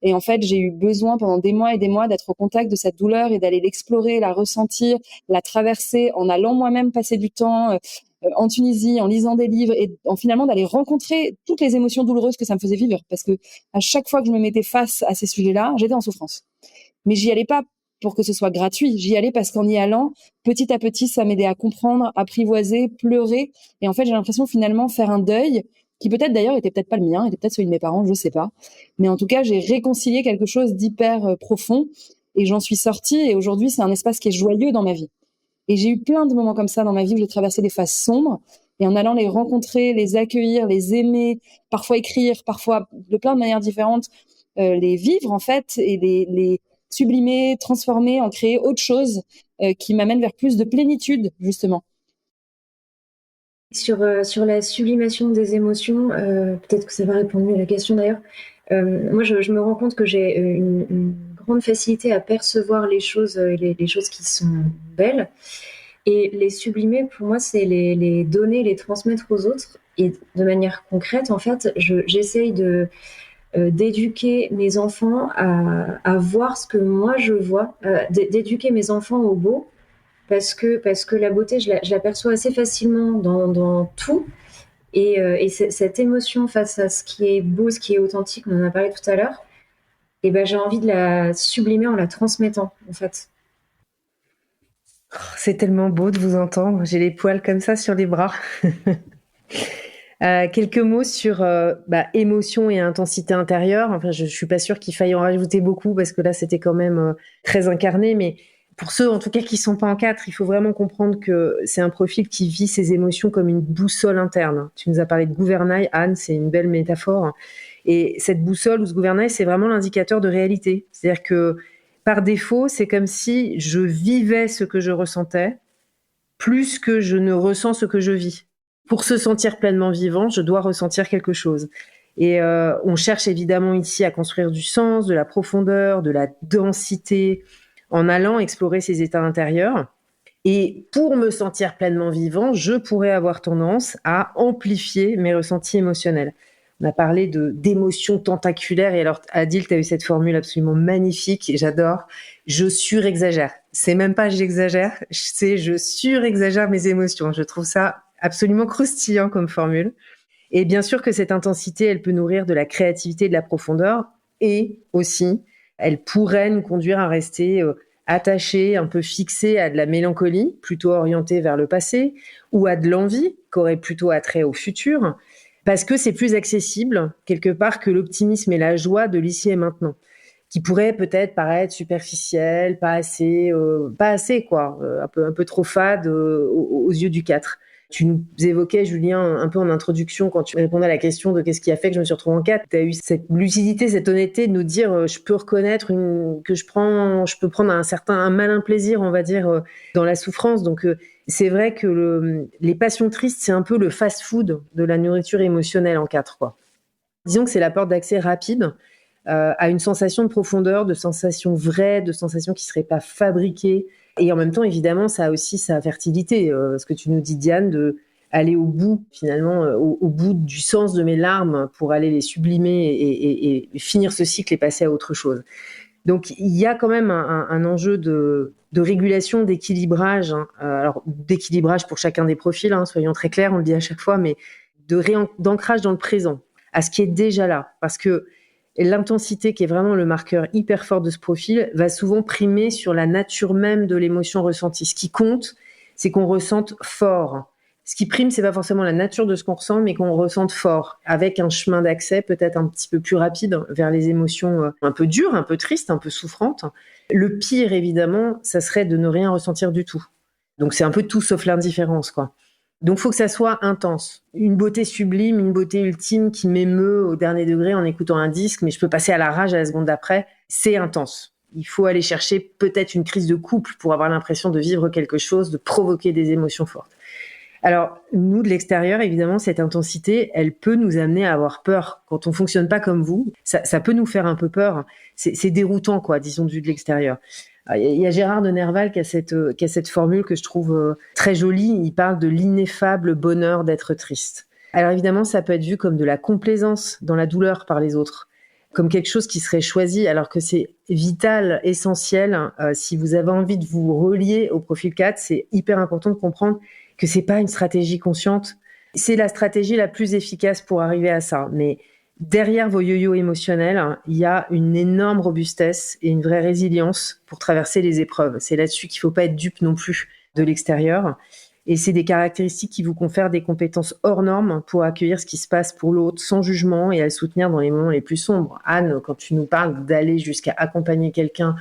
Et en fait, j'ai eu besoin pendant des mois et des mois d'être au contact de cette douleur et d'aller l'explorer, la ressentir, la traverser en allant moi-même passer du temps en Tunisie, en lisant des livres et finalement d'aller rencontrer toutes les émotions douloureuses que ça me faisait vivre. Parce que à chaque fois que je me mettais face à ces sujets-là, j'étais en souffrance. Mais j'y allais pas pour que ce soit gratuit. J'y allais parce qu'en y allant, petit à petit, ça m'aidait à comprendre, apprivoiser, pleurer. Et en fait, j'ai l'impression finalement faire un deuil qui peut-être d'ailleurs était peut-être pas le mien, était peut-être celui de mes parents, je sais pas. Mais en tout cas, j'ai réconcilié quelque chose d'hyper profond et j'en suis sortie. Et aujourd'hui, c'est un espace qui est joyeux dans ma vie. Et j'ai eu plein de moments comme ça dans ma vie où j'ai traversé des phases sombres. Et en allant les rencontrer, les accueillir, les aimer, parfois écrire, parfois de plein de manières différentes, les vivre en fait et les sublimer, transformer, en créer autre chose qui m'amène vers plus de plénitude, justement. Sur la sublimation des émotions, peut-être que ça va répondre mieux à la question d'ailleurs. Moi, je me rends compte que j'ai une grande facilité à percevoir les choses, les choses qui sont belles. Et les sublimer, pour moi, c'est les donner, les transmettre aux autres. Et de manière concrète, en fait, j'essaye d'éduquer mes enfants à voir ce que moi je vois, d'éduquer mes enfants au beau, parce que la beauté, je l'aperçois assez facilement dans tout. Et cette émotion face à ce qui est beau, ce qui est authentique, on en a parlé tout à l'heure, et ben, j'ai envie de la sublimer en la transmettant, en fait. C'est tellement beau de vous entendre. J'ai les poils comme ça sur les bras. Quelques mots sur émotion et intensité intérieure. Enfin, je suis pas sûre qu'il faille en rajouter beaucoup parce que là, c'était quand même très incarné. Mais pour ceux, en tout cas, qui sont pas en 4, il faut vraiment comprendre que c'est un profil qui vit ses émotions comme une boussole interne. Tu nous as parlé de gouvernail, Anne, c'est une belle métaphore. Et cette boussole ou ce gouvernail, c'est vraiment l'indicateur de réalité. C'est-à-dire que par défaut, c'est comme si je vivais ce que je ressentais plus que je ne ressens ce que je vis. Pour se sentir pleinement vivant, je dois ressentir quelque chose. Et on cherche évidemment ici à construire du sens, de la profondeur, de la densité, en allant explorer ces états intérieurs. Et pour me sentir pleinement vivant, je pourrais avoir tendance à amplifier mes ressentis émotionnels. On a parlé d'émotions tentaculaires. Et alors, Adil, tu as eu cette formule absolument magnifique et j'adore. Je surexagère. C'est même pas j'exagère, c'est je surexagère mes émotions. Je trouve ça absolument croustillant comme formule. Et bien sûr que cette intensité, elle peut nourrir de la créativité et de la profondeur. Et aussi, elle pourrait nous conduire à rester attachés, un peu fixés à de la mélancolie, plutôt orientée vers le passé, ou à de l'envie, qui aurait plutôt attrait au futur, parce que c'est plus accessible, quelque part, que l'optimisme et la joie de l'ici et maintenant, qui pourrait peut-être paraître superficiel, pas assez quoi, un peu trop fade aux yeux du 4. Tu nous évoquais, Julien, un peu en introduction, quand tu répondais à la question de qu'est-ce qui a fait que je me suis retrouvée en 4. Tu as eu cette lucidité, cette honnêteté de nous dire je peux reconnaître que je peux prendre un malin plaisir, on va dire, dans la souffrance. Donc, c'est vrai que les passions tristes, c'est un peu le fast-food de la nourriture émotionnelle en 4, quoi. Disons que c'est la porte d'accès rapide à une sensation de profondeur, de sensation vraie, de sensation qui ne serait pas fabriquée. Et en même temps, évidemment, ça a aussi sa fertilité. Ce que tu nous dis, Diane, de aller au bout, finalement, au bout du sens de mes larmes pour aller les sublimer et finir ce cycle et passer à autre chose. Donc, il y a quand même un enjeu de régulation, d'équilibrage. Alors, d'équilibrage pour chacun des profils, soyons très clairs, on le dit à chaque fois, mais d'ancrage dans le présent, à ce qui est déjà là. Parce que l'intensité, qui est vraiment le marqueur hyper fort de ce profil, va souvent primer sur la nature même de l'émotion ressentie. Ce qui compte, c'est qu'on ressente fort. Ce qui prime, c'est pas forcément la nature de ce qu'on ressent, mais qu'on ressente fort, avec un chemin d'accès peut-être un petit peu plus rapide vers les émotions un peu dures, un peu tristes, un peu souffrantes. Le pire, évidemment, ça serait de ne rien ressentir du tout. Donc c'est un peu tout sauf l'indifférence, quoi. Donc, il faut que ça soit intense. Une beauté sublime, une beauté ultime qui m'émeut au dernier degré en écoutant un disque, mais je peux passer à la rage à la seconde d'après. C'est intense. Il faut aller chercher peut-être une crise de couple pour avoir l'impression de vivre quelque chose, de provoquer des émotions fortes. Alors, nous, de l'extérieur, évidemment, cette intensité, elle peut nous amener à avoir peur. Quand on fonctionne pas comme vous, ça peut nous faire un peu peur. C'est déroutant, quoi, disons, de l'extérieur. Il y a Gérard de Nerval qui a cette formule que je trouve très jolie. Il parle de l'ineffable bonheur d'être triste. Alors évidemment, ça peut être vu comme de la complaisance dans la douleur par les autres, comme quelque chose qui serait choisi, alors que c'est vital, essentiel. Si vous avez envie de vous relier au profil 4, c'est hyper important de comprendre que c'est pas une stratégie consciente. C'est la stratégie la plus efficace pour arriver à ça. Mais derrière vos yo-yo émotionnels, il y a une énorme robustesse et une vraie résilience pour traverser les épreuves. C'est là-dessus qu'il faut pas être dupe non plus de l'extérieur. Et c'est des caractéristiques qui vous confèrent des compétences hors normes pour accueillir ce qui se passe pour l'autre sans jugement et à le soutenir dans les moments les plus sombres. Anne, quand tu nous parles d'aller jusqu'à accompagner quelqu'un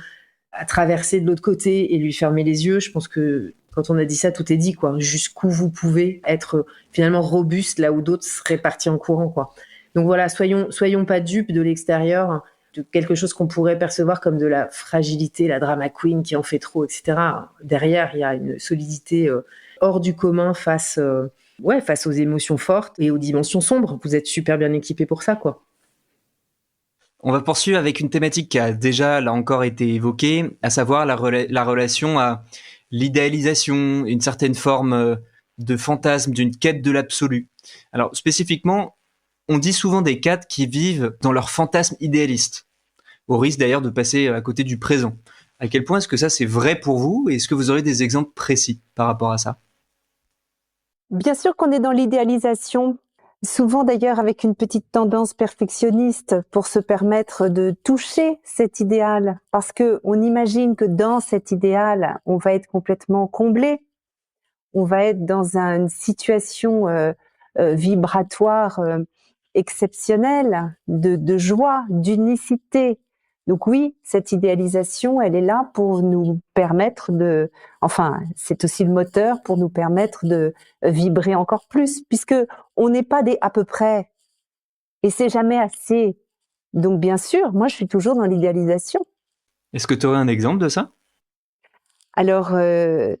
à traverser de l'autre côté et lui fermer les yeux, je pense que quand on a dit ça, tout est dit, quoi. Jusqu'où vous pouvez être finalement robuste là où d'autres seraient partis en courant, quoi. Donc voilà, soyons pas dupes de l'extérieur, de quelque chose qu'on pourrait percevoir comme de la fragilité, la drama queen qui en fait trop, etc. Derrière, il y a une solidité hors du commun face aux émotions fortes et aux dimensions sombres. Vous êtes super bien équipés pour ça, quoi. On va poursuivre avec une thématique qui a déjà, là encore, été évoquée, à savoir la relation à l'idéalisation, une certaine forme de fantasme, d'une quête de l'absolu. Alors, spécifiquement, on dit souvent des 4 qui vivent dans leur fantasme idéaliste, au risque d'ailleurs de passer à côté du présent. À quel point est-ce que ça, c'est vrai pour vous? Et est-ce que vous aurez des exemples précis par rapport à ça? Bien sûr qu'on est dans l'idéalisation, souvent d'ailleurs avec une petite tendance perfectionniste pour se permettre de toucher cet idéal, parce que on imagine que dans cet idéal, on va être complètement comblé, on va être dans une situation vibratoire exceptionnelle, de joie, d'unicité. Donc oui, cette idéalisation, elle est là pour nous permettre c'est aussi le moteur pour nous permettre de vibrer encore plus, puisque on n'est pas des à peu près, et c'est jamais assez. Donc bien sûr, moi je suis toujours dans l'idéalisation. Est-ce que tu aurais un exemple de ça? Alors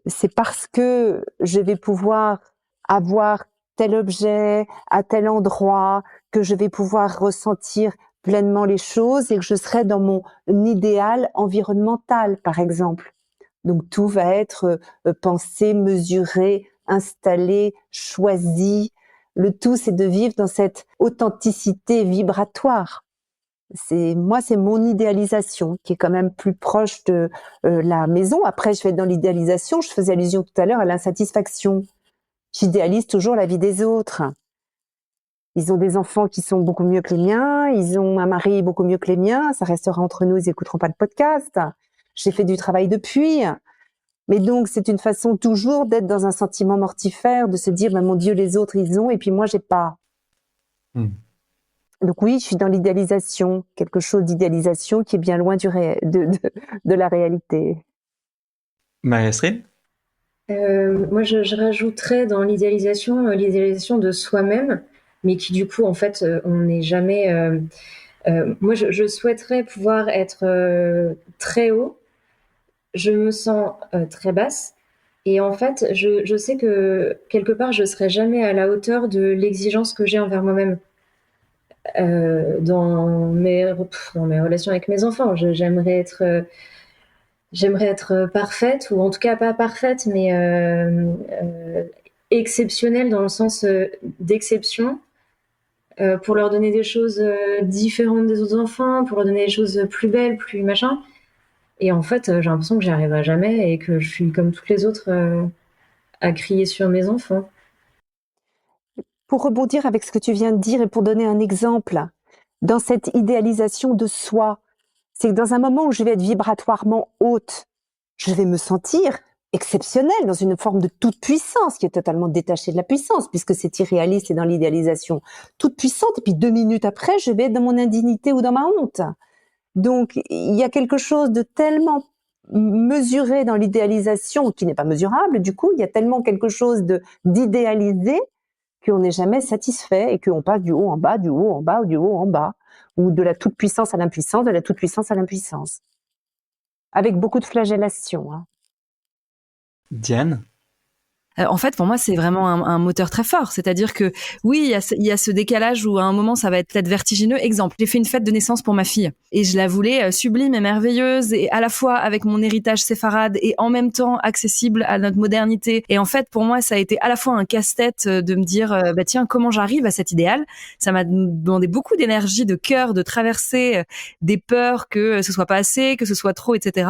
c'est parce que je vais pouvoir avoir tel objet à tel endroit, que je vais pouvoir ressentir pleinement les choses et que je serai dans mon idéal environnemental, par exemple. Donc tout va être pensé, mesuré, installé, choisi. Le tout, c'est de vivre dans cette authenticité vibratoire. C'est mon idéalisation qui est quand même plus proche de la maison. Après, je vais être dans l'idéalisation. Je faisais allusion tout à l'heure à l'insatisfaction. J'idéalise toujours la vie des autres. Ils ont des enfants qui sont beaucoup mieux que les miens, ils ont un mari beaucoup mieux que les miens, ça restera entre nous, ils écouteront pas le podcast. J'ai fait du travail depuis. Mais donc, c'est une façon toujours d'être dans un sentiment mortifère, de se dire, mon Dieu, les autres, ils ont, et puis moi, j'ai pas. Donc oui, je suis dans l'idéalisation, quelque chose d'idéalisation qui est bien loin de la réalité. Marie-Astrid? Moi, je rajouterais dans l'idéalisation de soi-même, mais qui du coup, en fait, on n'est jamais... moi, je souhaiterais pouvoir être très haut. Je me sens très basse. Et en fait, je sais que quelque part, je ne serai jamais à la hauteur de l'exigence que j'ai envers moi-même. Dans mes relations avec mes enfants, j'aimerais être parfaite, ou en tout cas pas parfaite, mais exceptionnelle dans le sens d'exception, pour leur donner des choses différentes des autres enfants, pour leur donner des choses plus belles, plus machin. Et en fait, j'ai l'impression que j'y arriverai jamais et que je suis comme toutes les autres à crier sur mes enfants. Pour rebondir avec ce que tu viens de dire et pour donner un exemple, dans cette idéalisation de soi, c'est que dans un moment où je vais être vibratoirement haute, je vais me sentir exceptionnelle, dans une forme de toute puissance qui est totalement détachée de la puissance, puisque c'est irréaliste et dans l'idéalisation. Toute puissante, et puis 2 minutes après, je vais être dans mon indignité ou dans ma honte. Donc, il y a quelque chose de tellement mesuré dans l'idéalisation, qui n'est pas mesurable, du coup, il y a tellement quelque chose d'idéalisé qu'on n'est jamais satisfait et qu'on passe du haut en bas, du haut en bas, ou du haut en bas, ou de la toute-puissance à l'impuissance, de la toute-puissance à l'impuissance. Avec beaucoup de flagellation. Diane? En fait, pour moi, c'est vraiment un moteur très fort. C'est-à-dire que oui, il y a ce décalage où à un moment, ça va être peut-être vertigineux. Exemple, j'ai fait une fête de naissance pour ma fille et je la voulais sublime et merveilleuse et à la fois avec mon héritage séfarade et en même temps accessible à notre modernité. Et en fait, pour moi, ça a été à la fois un casse-tête de me dire, bah tiens, comment j'arrive à cet idéal? Ça m'a demandé beaucoup d'énergie, de cœur, de traverser des peurs que ce soit pas assez, que ce soit trop, etc.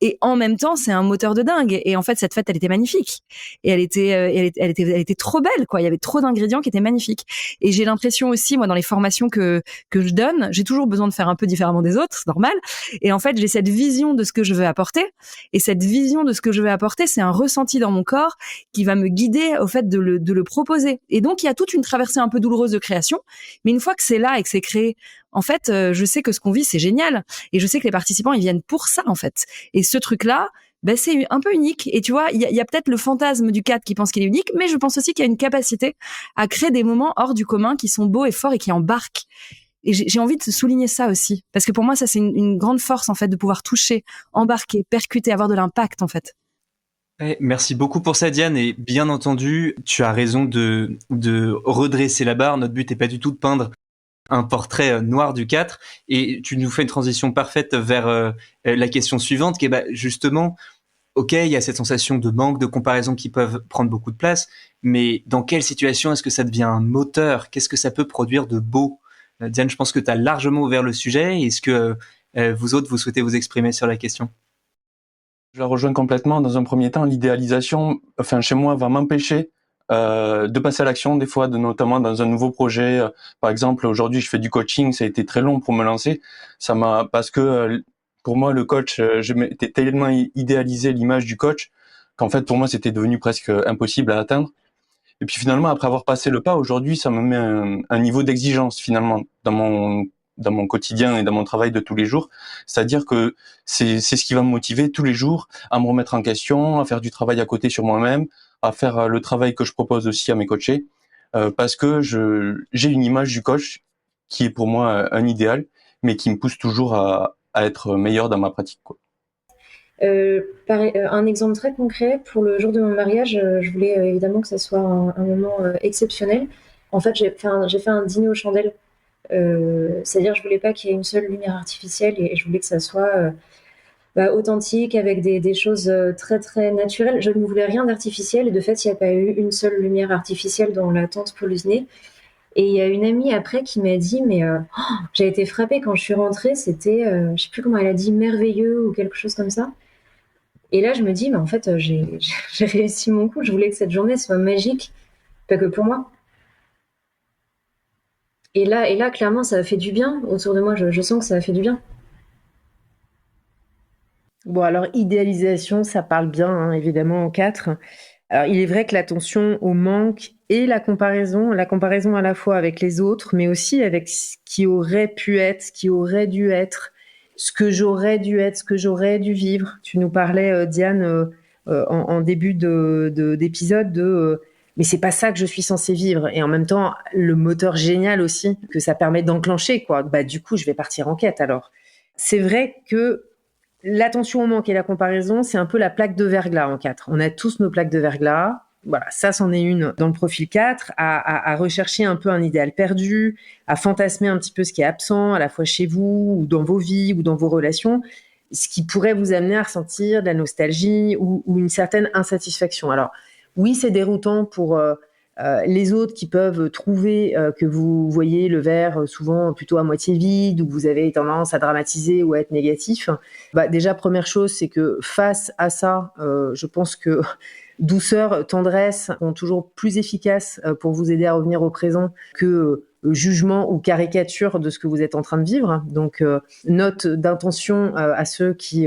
Et en même temps, c'est un moteur de dingue. Et en fait, cette fête, elle était magnifique. Et elle était trop belle, quoi. Il y avait trop d'ingrédients qui étaient magnifiques. Et j'ai l'impression aussi, moi, dans les formations que je donne, j'ai toujours besoin de faire un peu différemment des autres, c'est normal. Et en fait, j'ai cette vision de ce que je veux apporter. Et cette vision de ce que je veux apporter, c'est un ressenti dans mon corps qui va me guider au fait de le proposer. Et donc, il y a toute une traversée un peu douloureuse de création. Mais une fois que c'est là et que c'est créé, en fait, je sais que ce qu'on vit, c'est génial. Et je sais que les participants, ils viennent pour ça, en fait. Et ce truc-là, ben, c'est un peu unique. Et tu vois, il y a peut-être le fantasme du 4 qui pense qu'il est unique, mais je pense aussi qu'il y a une capacité à créer des moments hors du commun qui sont beaux et forts et qui embarquent. Et j'ai envie de souligner ça aussi. Parce que pour moi, ça, c'est une grande force, en fait, de pouvoir toucher, embarquer, percuter, avoir de l'impact, en fait. Merci beaucoup pour ça, Diane. Et bien entendu, tu as raison de redresser la barre. Notre but n'est pas du tout de peindre un portrait noir du 4, et tu nous fais une transition parfaite vers la question suivante, qui est justement, ok, il y a cette sensation de manque, de comparaison qui peuvent prendre beaucoup de place, mais dans quelle situation est-ce que ça devient un moteur? Qu'est-ce que ça peut produire de beau? Diane, je pense que tu as largement ouvert le sujet. Est-ce que vous autres, vous souhaitez vous exprimer sur la question? Je la rejoins complètement. Dans un premier temps, l'idéalisation, chez moi, va m'empêcher de passer à l'action des fois, notamment dans un nouveau projet. Par exemple, aujourd'hui, je fais du coaching. Ça a été très long pour me lancer. Parce que pour moi, le coach, je m'étais tellement idéalisé l'image du coach qu'en fait, pour moi, c'était devenu presque impossible à atteindre. Et puis finalement, après avoir passé le pas, aujourd'hui, ça me met un niveau d'exigence finalement dans mon quotidien et dans mon travail de tous les jours. C'est-à-dire que c'est ce qui va me motiver tous les jours à me remettre en question, à faire du travail à côté sur moi-même, à faire le travail que je propose aussi à mes coachés, parce que j'ai une image du coach qui est pour moi un idéal, mais qui me pousse toujours à être meilleur dans ma pratique, quoi. Un exemple très concret, pour le jour de mon mariage, je voulais évidemment que ça soit un moment exceptionnel. En fait, j'ai fait un dîner aux chandelles. C'est-à-dire, je voulais pas qu'il y ait une seule lumière artificielle et je voulais que ça soit authentique, avec des choses très très naturelles. Je ne voulais rien d'artificiel et de fait, il n'y a pas eu une seule lumière artificielle dans la tente pour le dîner. Et il y a une amie après qui m'a dit, mais j'ai été frappée quand je suis rentrée, c'était, je sais plus comment elle a dit, merveilleux ou quelque chose comme ça. Et là, je me dis, mais en fait, j'ai réussi mon coup. Je voulais que cette journée soit magique, pas que pour moi. Et là, clairement, ça a fait du bien autour de moi. Je sens que ça a fait du bien. Bon, alors, idéalisation, ça parle bien, hein, évidemment, en 4. Alors, il est vrai que l'attention au manque et la comparaison à la fois avec les autres, mais aussi avec ce qui aurait pu être, ce qui aurait dû être, ce que j'aurais dû être, ce que j'aurais dû vivre. Tu nous parlais, Diane, en début d'épisode, mais c'est pas ça que je suis censée vivre. Et en même temps, le moteur génial aussi que ça permet d'enclencher, quoi. Du coup, je vais partir en quête, alors. C'est vrai que l'attention au manque et la comparaison, c'est un peu la plaque de verglas en 4. On a tous nos plaques de verglas. Voilà, ça, c'en est une dans le profil 4, à rechercher un peu un idéal perdu, à fantasmer un petit peu ce qui est absent, à la fois chez vous, ou dans vos vies, ou dans vos relations, ce qui pourrait vous amener à ressentir de la nostalgie ou une certaine insatisfaction. Alors, oui, c'est déroutant pour les autres qui peuvent trouver que vous voyez le verre souvent plutôt à moitié vide, ou que vous avez tendance à dramatiser ou à être négatif. Déjà, première chose, c'est que face à ça, je pense que douceur, tendresse sont toujours plus efficaces pour vous aider à revenir au présent que jugement ou caricature de ce que vous êtes en train de vivre. Donc, note d'intention à ceux qui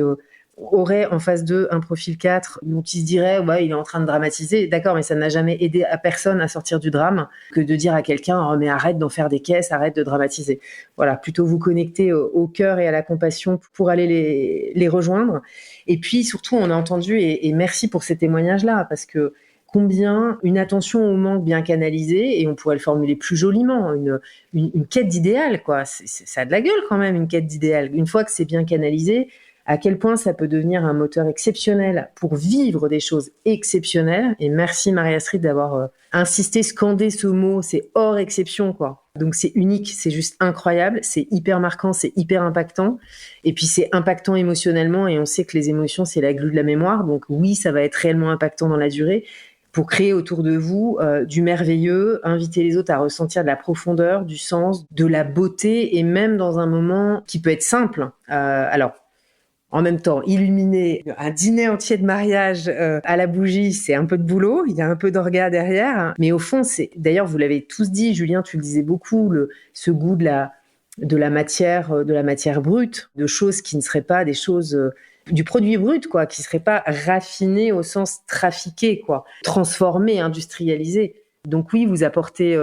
auraient en face d'eux un profil 4 dont ils se diraient il est en train de dramatiser. D'accord, mais ça n'a jamais aidé à personne à sortir du drame que de dire à quelqu'un mais arrête d'en faire des caisses, arrête de dramatiser. Voilà, plutôt vous connecter au cœur et à la compassion pour aller les rejoindre. Et puis surtout, on a entendu, et merci pour ces témoignages-là, parce que combien une attention au manque bien canalisée, et on pourrait le formuler plus joliment, une quête d'idéal, quoi. Ça a de la gueule quand même, une quête d'idéal. Une fois que c'est bien canalisé, à quel point ça peut devenir un moteur exceptionnel pour vivre des choses exceptionnelles. Et merci Marie-Astrid d'avoir insisté, scandé ce mot, c'est hors exception, quoi. Donc c'est unique, c'est juste incroyable, c'est hyper marquant, c'est hyper impactant. Et puis c'est impactant émotionnellement, et on sait que les émotions, c'est la glue de la mémoire. Donc oui, ça va être réellement impactant dans la durée, pour créer autour de vous du merveilleux, inviter les autres à ressentir de la profondeur, du sens, de la beauté, et même dans un moment qui peut être simple. Alors, en même temps, illuminer un dîner entier de mariage à la bougie, c'est un peu de boulot, il y a un peu d'orga derrière, hein. Mais au fond, c'est, d'ailleurs, vous l'avez tous dit, Julien, tu le disais beaucoup, ce goût de la matière brute, de choses qui ne seraient pas des choses du produit brut, quoi, qui serait pas raffiné au sens trafiqué, quoi, transformé, industrialisé. Donc oui, vous apportez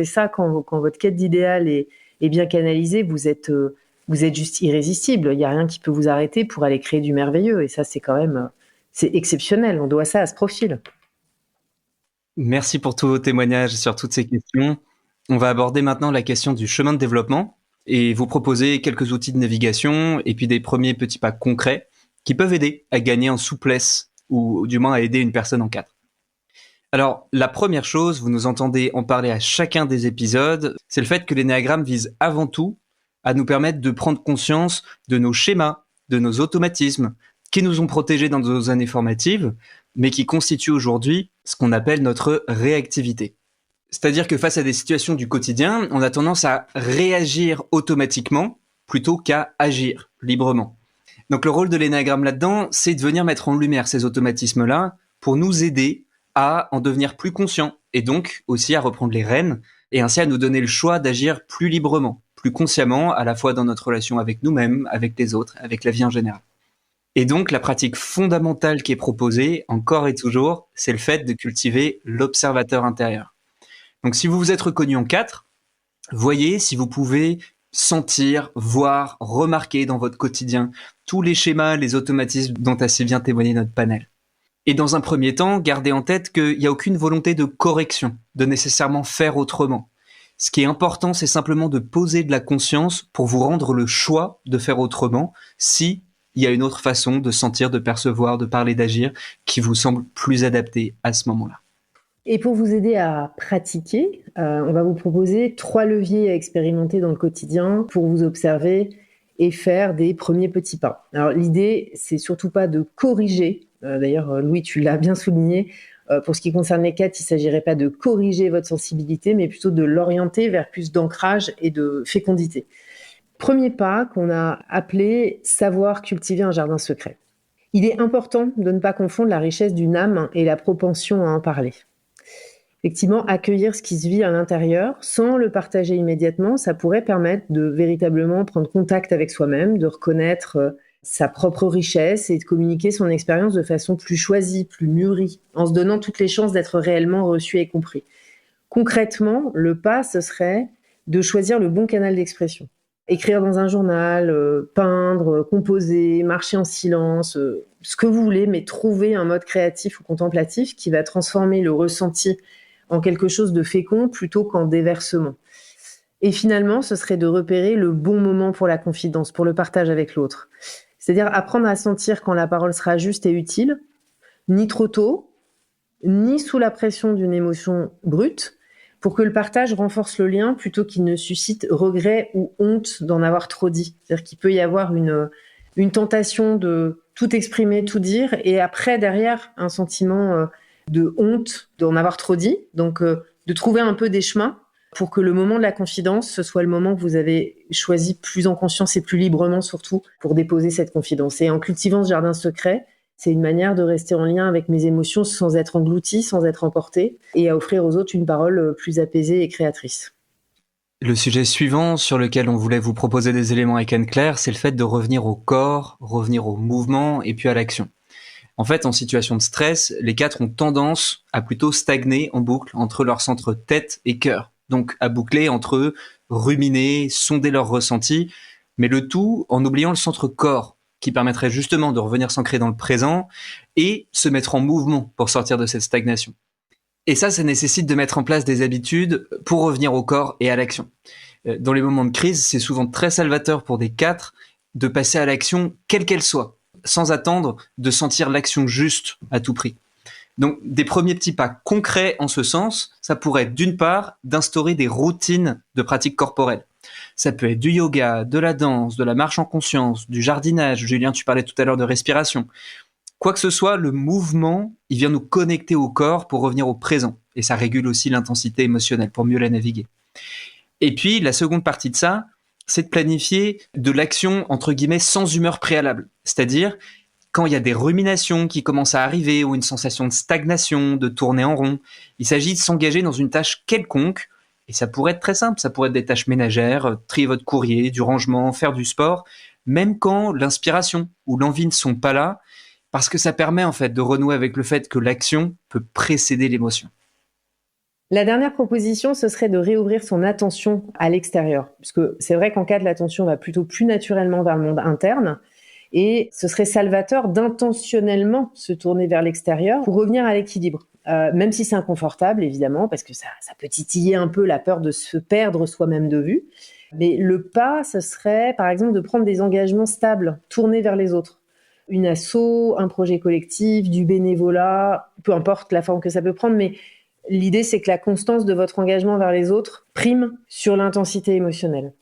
ça quand votre quête d'idéal est bien canalisée, vous êtes juste irrésistible. Il y a rien qui peut vous arrêter pour aller créer du merveilleux. Et ça, c'est quand même, c'est exceptionnel. On doit ça à ce profil. Merci pour tous vos témoignages sur toutes ces questions. On va aborder maintenant la question du chemin de développement et vous proposer quelques outils de navigation et puis des premiers petits pas concrets qui peuvent aider à gagner en souplesse ou du moins à aider une personne en 4. Alors, la première chose, vous nous entendez en parler à chacun des épisodes, c'est le fait que l'énéagramme vise avant tout à nous permettre de prendre conscience de nos schémas, de nos automatismes qui nous ont protégés dans nos années formatives, mais qui constituent aujourd'hui ce qu'on appelle notre réactivité. C'est-à-dire que face à des situations du quotidien, on a tendance à réagir automatiquement plutôt qu'à agir librement. Donc le rôle de l'énéagramme là-dedans, c'est de venir mettre en lumière ces automatismes-là pour nous aider à en devenir plus conscients et donc aussi à reprendre les rênes et ainsi à nous donner le choix d'agir plus librement, plus consciemment, à la fois dans notre relation avec nous-mêmes, avec les autres, avec la vie en général. Et donc la pratique fondamentale qui est proposée, encore et toujours, c'est le fait de cultiver l'observateur intérieur. Donc si vous vous êtes reconnu en 4, voyez si vous pouvez sentir, voir, remarquer dans votre quotidien tous les schémas, les automatismes dont a si bien témoigné notre panel. Et dans un premier temps, gardez en tête qu'il n'y a aucune volonté de correction, de nécessairement faire autrement. Ce qui est important, c'est simplement de poser de la conscience pour vous rendre le choix de faire autrement si il y a une autre façon de sentir, de percevoir, de parler, d'agir qui vous semble plus adaptée à ce moment-là. Et pour vous aider à pratiquer, on va vous proposer 3 leviers à expérimenter dans le quotidien pour vous observer et faire des premiers petits pas. Alors l'idée, c'est surtout pas de corriger. D'ailleurs, Louis, tu l'as bien souligné. Pour ce qui concerne les 4, il ne s'agirait pas de corriger votre sensibilité, mais plutôt de l'orienter vers plus d'ancrage et de fécondité. Premier pas qu'on a appelé « savoir cultiver un jardin secret ». Il est important de ne pas confondre la richesse d'une âme et la propension à en parler. Effectivement, accueillir ce qui se vit à l'intérieur sans le partager immédiatement, ça pourrait permettre de véritablement prendre contact avec soi-même, de reconnaître sa propre richesse et de communiquer son expérience de façon plus choisie, plus mûrie, en se donnant toutes les chances d'être réellement reçu et compris. Concrètement, le pas, ce serait de choisir le bon canal d'expression. Écrire dans un journal, peindre, composer, marcher en silence, ce que vous voulez, mais trouver un mode créatif ou contemplatif qui va transformer le ressenti en quelque chose de fécond plutôt qu'en déversement. Et finalement, ce serait de repérer le bon moment pour la confidence, pour le partage avec l'autre. C'est-à-dire apprendre à sentir quand la parole sera juste et utile, ni trop tôt, ni sous la pression d'une émotion brute, pour que le partage renforce le lien plutôt qu'il ne suscite regret ou honte d'en avoir trop dit. C'est-à-dire qu'il peut y avoir une tentation de tout exprimer, tout dire, et après, derrière, un sentiment de honte d'en avoir trop dit. Donc, de trouver un peu des chemins pour que le moment de la confidence, ce soit le moment que vous avez choisi plus en conscience et plus librement surtout pour déposer cette confidence. Et en cultivant ce jardin secret, c'est une manière de rester en lien avec mes émotions sans être englouti, sans être emporté, et à offrir aux autres une parole plus apaisée et créatrice. Le sujet suivant sur lequel on voulait vous proposer des éléments avec Anne-Claire, c'est le fait de revenir au corps, revenir au mouvement et puis à l'action. En fait, en situation de stress, les 4 ont tendance à plutôt stagner en boucle entre leur centre tête et cœur. Donc à boucler entre eux, ruminer, sonder leurs ressentis, mais le tout en oubliant le centre corps, qui permettrait justement de revenir s'ancrer dans le présent et se mettre en mouvement pour sortir de cette stagnation. Et ça nécessite de mettre en place des habitudes pour revenir au corps et à l'action. Dans les moments de crise, c'est souvent très salvateur pour des 4 de passer à l'action quelle qu'elle soit, sans attendre de sentir l'action juste à tout prix. Donc, des premiers petits pas concrets en ce sens, ça pourrait être d'une part d'instaurer des routines de pratique corporelle. Ça peut être du yoga, de la danse, de la marche en conscience, du jardinage. Julien, tu parlais tout à l'heure de respiration. Quoi que ce soit, le mouvement, il vient nous connecter au corps pour revenir au présent. Et ça régule aussi l'intensité émotionnelle pour mieux la naviguer. Et puis, la seconde partie de ça, c'est de planifier de l'action, entre guillemets, sans humeur préalable. C'est-à-dire, quand il y a des ruminations qui commencent à arriver ou une sensation de stagnation, de tourner en rond, il s'agit de s'engager dans une tâche quelconque. Et ça pourrait être très simple, ça pourrait être des tâches ménagères, trier votre courrier, du rangement, faire du sport, même quand l'inspiration ou l'envie ne sont pas là, parce que ça permet en fait de renouer avec le fait que l'action peut précéder l'émotion. La dernière proposition, ce serait de réouvrir son attention à l'extérieur, puisque c'est vrai qu'en cas de l'attention va plutôt plus naturellement vers le monde interne, et ce serait salvateur d'intentionnellement se tourner vers l'extérieur pour revenir à l'équilibre. Même si c'est inconfortable, évidemment, parce que ça peut titiller un peu la peur de se perdre soi-même de vue. Mais le pas, ce serait, par exemple, de prendre des engagements stables, tournés vers les autres. Une asso, un projet collectif, du bénévolat, peu importe la forme que ça peut prendre, mais l'idée, c'est que la constance de votre engagement vers les autres prime sur l'intensité émotionnelle.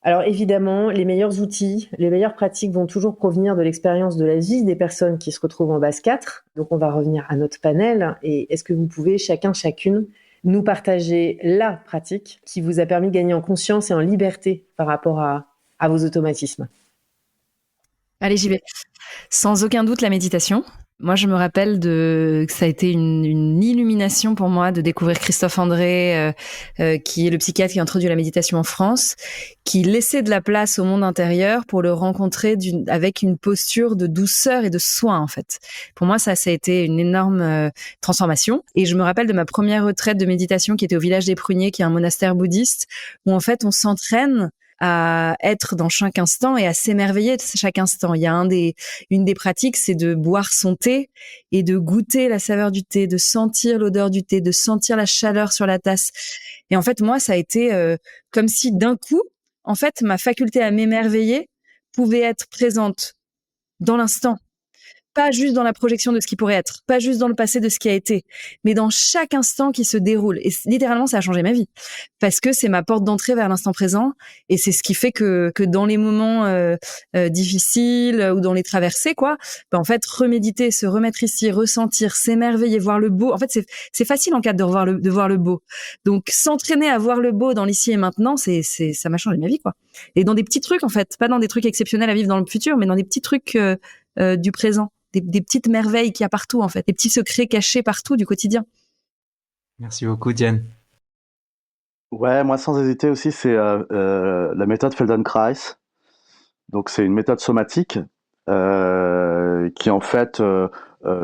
Alors évidemment, les meilleurs outils, les meilleures pratiques vont toujours provenir de l'expérience de la vie des personnes qui se retrouvent en base 4. Donc on va revenir à notre panel. Et est-ce que vous pouvez, chacune, nous partager la pratique qui vous a permis de gagner en conscience et en liberté par rapport à vos automatismes? Allez, j'y vais. Sans aucun doute, la méditation. Moi, je me rappelle que ça a été une illumination pour moi de découvrir Christophe André, qui est le psychiatre qui a introduit la méditation en France, qui laissait de la place au monde intérieur pour le rencontrer avec une posture de douceur et de soin, en fait. Pour moi, ça a été une énorme transformation. Et je me rappelle de ma première retraite de méditation qui était au village des Pruniers, qui est un monastère bouddhiste, où en fait, on s'entraîne à être dans chaque instant et à s'émerveiller de chaque instant. Il y a une des pratiques, c'est de boire son thé et de goûter la saveur du thé, de sentir l'odeur du thé, de sentir la chaleur sur la tasse. Et en fait, moi, ça a été comme si d'un coup, en fait, ma faculté à m'émerveiller pouvait être présente dans l'instant. Pas juste dans la projection de ce qui pourrait être, pas juste dans le passé de ce qui a été, mais dans chaque instant qui se déroule. Et littéralement, ça a changé ma vie. Parce que c'est ma porte d'entrée vers l'instant présent. Et c'est ce qui fait que dans les moments difficiles ou dans les traversées, en fait, reméditer, se remettre ici, ressentir, s'émerveiller, voir le beau. En fait, c'est facile en cas de voir le beau. Donc, s'entraîner à voir le beau dans l'ici et maintenant, ça m'a changé ma vie, Et dans des petits trucs, en fait. Pas dans des trucs exceptionnels à vivre dans le futur, mais dans des petits trucs du présent. Des petites merveilles qu'il y a partout, en fait. Des petits secrets cachés partout du quotidien. Merci beaucoup, Diane. Ouais, moi, sans hésiter aussi, c'est la méthode Feldenkrais. Donc, c'est une méthode somatique qui, en fait,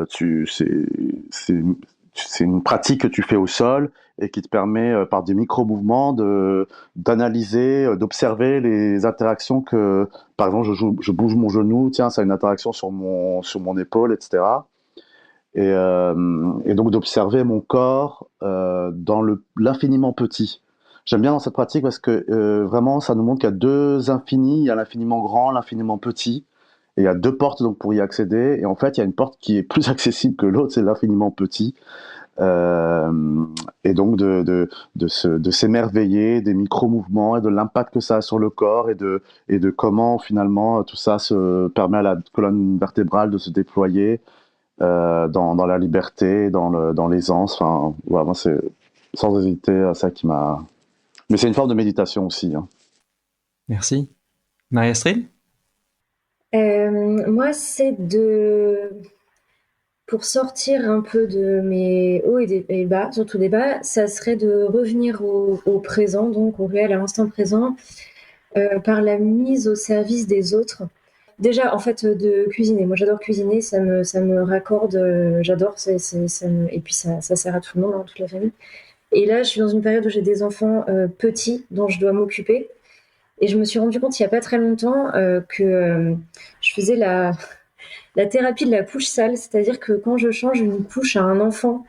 c'est une pratique que tu fais au sol et qui te permet, par des micro-mouvements, d'analyser, d'observer les interactions que, par exemple, je bouge mon genou, tiens, ça a une interaction sur mon épaule, etc. Et donc d'observer mon corps dans l'infiniment petit. J'aime bien dans cette pratique parce que vraiment, ça nous montre qu'il y a deux infinis, il y a l'infiniment grand, l'infiniment petit. Et il y a deux portes donc pour y accéder. Et en fait, il y a une porte qui est plus accessible que l'autre, c'est l'infiniment petit. Et donc de s'émerveiller des micro-mouvements et de l'impact que ça a sur le corps et de comment finalement tout ça se permet à la colonne vertébrale de se déployer dans la liberté, dans l'aisance. Enfin, voilà, moi c'est sans hésiter ça qui m'a... Mais c'est une forme de méditation aussi. Hein. Merci. Marie-Astrid ? Moi, c'est pour sortir un peu de mes hauts et bas, surtout des bas, ça serait de revenir au présent, donc au réel, à l'instant présent, par la mise au service des autres. Déjà, en fait, de cuisiner. Moi, j'adore cuisiner, ça me raccorde, j'adore, et puis ça sert à tout le monde, toute la famille. Et là, je suis dans une période où j'ai des enfants petits dont je dois m'occuper. Et je me suis rendu compte il n'y a pas très longtemps que je faisais la thérapie de la couche sale, c'est-à-dire que quand je change une couche à un enfant,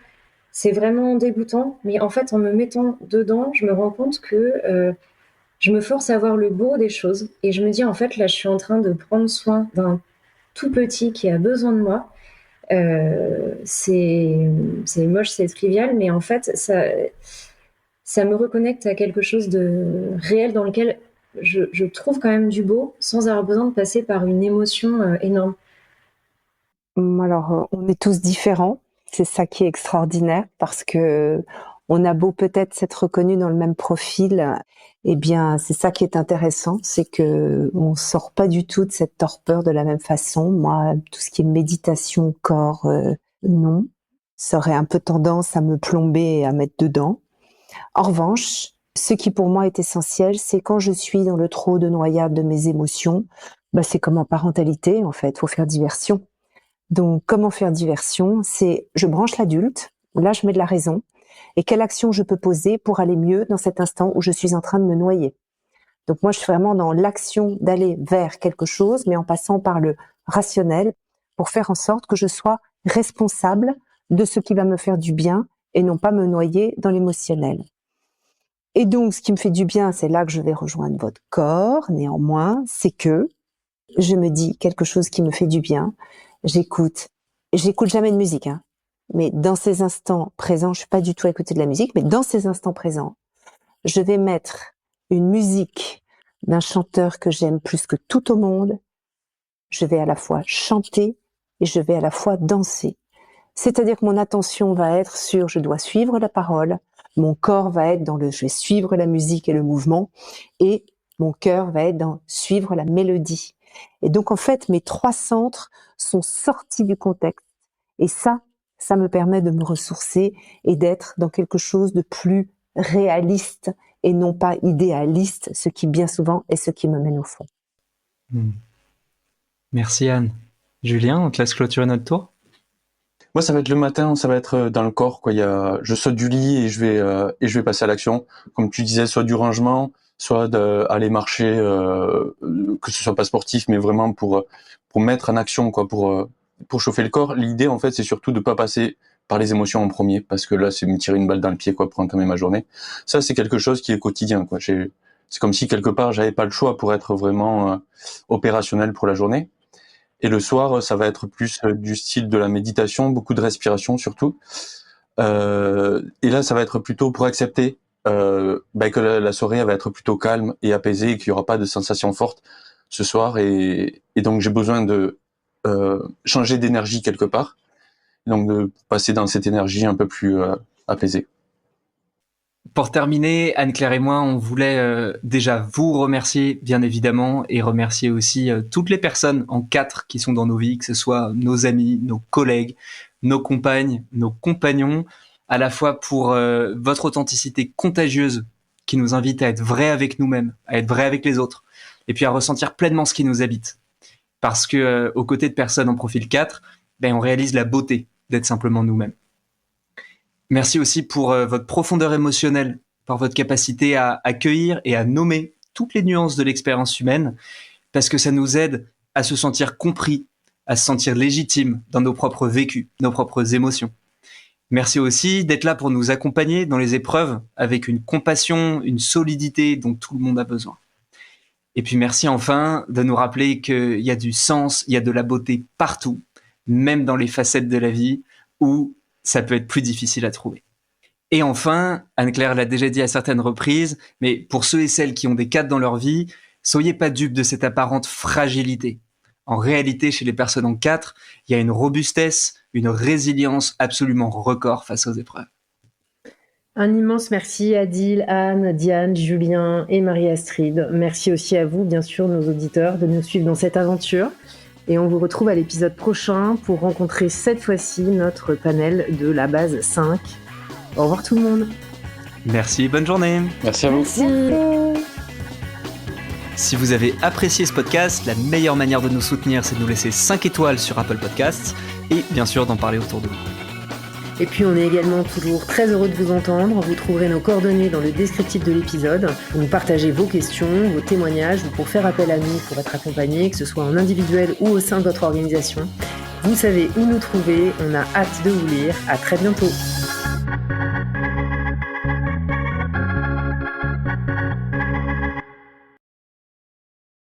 c'est vraiment dégoûtant. Mais en fait, en me mettant dedans, je me rends compte que je me force à voir le beau des choses et je me dis, en fait, là, je suis en train de prendre soin d'un tout petit qui a besoin de moi. C'est moche, c'est trivial, mais en fait, ça me reconnecte à quelque chose de réel dans lequel je trouve quand même du beau sans avoir besoin de passer par une émotion énorme. Alors, on est tous différents. C'est ça qui est extraordinaire parce que on a beau peut-être s'être reconnus dans le même profil, eh bien, c'est ça qui est intéressant, c'est que on sort pas du tout de cette torpeur de la même façon. Moi, tout ce qui est méditation, corps, non. Ça aurait un peu tendance à me plomber et à mettre dedans. En revanche, ce qui pour moi est essentiel, c'est quand je suis dans le trou de noyade de mes émotions, c'est comme en parentalité, en fait, faut faire diversion. Donc, comment faire diversion? C'est, je branche l'adulte, là je mets de la raison, et quelle action je peux poser pour aller mieux dans cet instant où je suis en train de me noyer. Donc moi, je suis vraiment dans l'action d'aller vers quelque chose, mais en passant par le rationnel, pour faire en sorte que je sois responsable de ce qui va me faire du bien, et non pas me noyer dans l'émotionnel. Et donc, ce qui me fait du bien, c'est là que je vais rejoindre votre corps, néanmoins, c'est que je me dis quelque chose qui me fait du bien, j'écoute jamais de musique, mais dans ces instants présents, je suis pas du tout à écouter de la musique, mais dans ces instants présents, je vais mettre une musique d'un chanteur que j'aime plus que tout au monde. Je vais à la fois chanter et je vais à la fois danser. C'est-à-dire que mon attention va être sur je dois suivre la parole, mon corps va être dans je vais suivre la musique et le mouvement, et mon cœur va être dans suivre la mélodie. Et donc en fait, mes 3 centres sont sortis du contexte. Et ça me permet de me ressourcer et d'être dans quelque chose de plus réaliste et non pas idéaliste, ce qui bien souvent est ce qui me mène au fond. Merci Anne. Julien, on te laisse clôturer notre tour. Moi, ça va être le matin, ça va être dans le corps, quoi. Je saute du lit et je vais passer à l'action. Comme tu disais, soit du rangement, soit d'aller marcher, que ce soit pas sportif, mais vraiment pour mettre en action, quoi, pour chauffer le corps. L'idée, en fait, c'est surtout de pas passer par les émotions en premier, parce que là, c'est me tirer une balle dans le pied, quoi, pour entamer ma journée. Ça, c'est quelque chose qui est quotidien, quoi. C'est comme si quelque part, j'avais pas le choix pour être vraiment opérationnel pour la journée. Et le soir, ça va être plus du style de la méditation, beaucoup de respiration surtout. Et là, ça va être plutôt pour accepter que la soirée elle va être plutôt calme et apaisée et qu'il y aura pas de sensations fortes ce soir. Et donc, j'ai besoin de changer d'énergie quelque part. Donc, de passer dans cette énergie un peu plus apaisée. Pour terminer, Anne-Claire et moi, on voulait déjà vous remercier, bien évidemment, et remercier aussi toutes les personnes en 4 qui sont dans nos vies, que ce soit nos amis, nos collègues, nos compagnes, nos compagnons, à la fois pour votre authenticité contagieuse qui nous invite à être vrais avec nous-mêmes, à être vrais avec les autres, et puis à ressentir pleinement ce qui nous habite. Parce que aux côtés de personnes en profil 4, on réalise la beauté d'être simplement nous-mêmes. Merci aussi pour votre profondeur émotionnelle, par votre capacité à accueillir et à nommer toutes les nuances de l'expérience humaine, parce que ça nous aide à se sentir compris, à se sentir légitime dans nos propres vécus, nos propres émotions. Merci aussi d'être là pour nous accompagner dans les épreuves avec une compassion, une solidité dont tout le monde a besoin. Et puis merci enfin de nous rappeler qu'il y a du sens, il y a de la beauté partout, même dans les facettes de la vie où ça peut être plus difficile à trouver. Et enfin, Anne-Claire l'a déjà dit à certaines reprises, mais pour ceux et celles qui ont des 4 dans leur vie, soyez pas dupes de cette apparente fragilité. En réalité, chez les personnes en 4, il y a une robustesse, une résilience absolument record face aux épreuves. Un immense merci à Adil, Anne, Diane, Julien et Marie-Astrid. Merci aussi à vous, bien sûr, nos auditeurs, de nous suivre dans cette aventure. Et on vous retrouve à l'épisode prochain pour rencontrer cette fois-ci notre panel de la base 5. Au revoir tout le monde. Merci, bonne journée. Merci à vous. Merci. Si vous avez apprécié ce podcast, la meilleure manière de nous soutenir, c'est de nous laisser 5 étoiles sur Apple Podcasts et bien sûr d'en parler autour de vous. Et puis on est également toujours très heureux de vous entendre. Vous trouverez nos coordonnées dans le descriptif de l'épisode pour nous partager vos questions, vos témoignages ou pour faire appel à nous pour être accompagné, que ce soit en individuel ou au sein de votre organisation. Vous savez où nous trouver, on a hâte de vous lire. À très bientôt.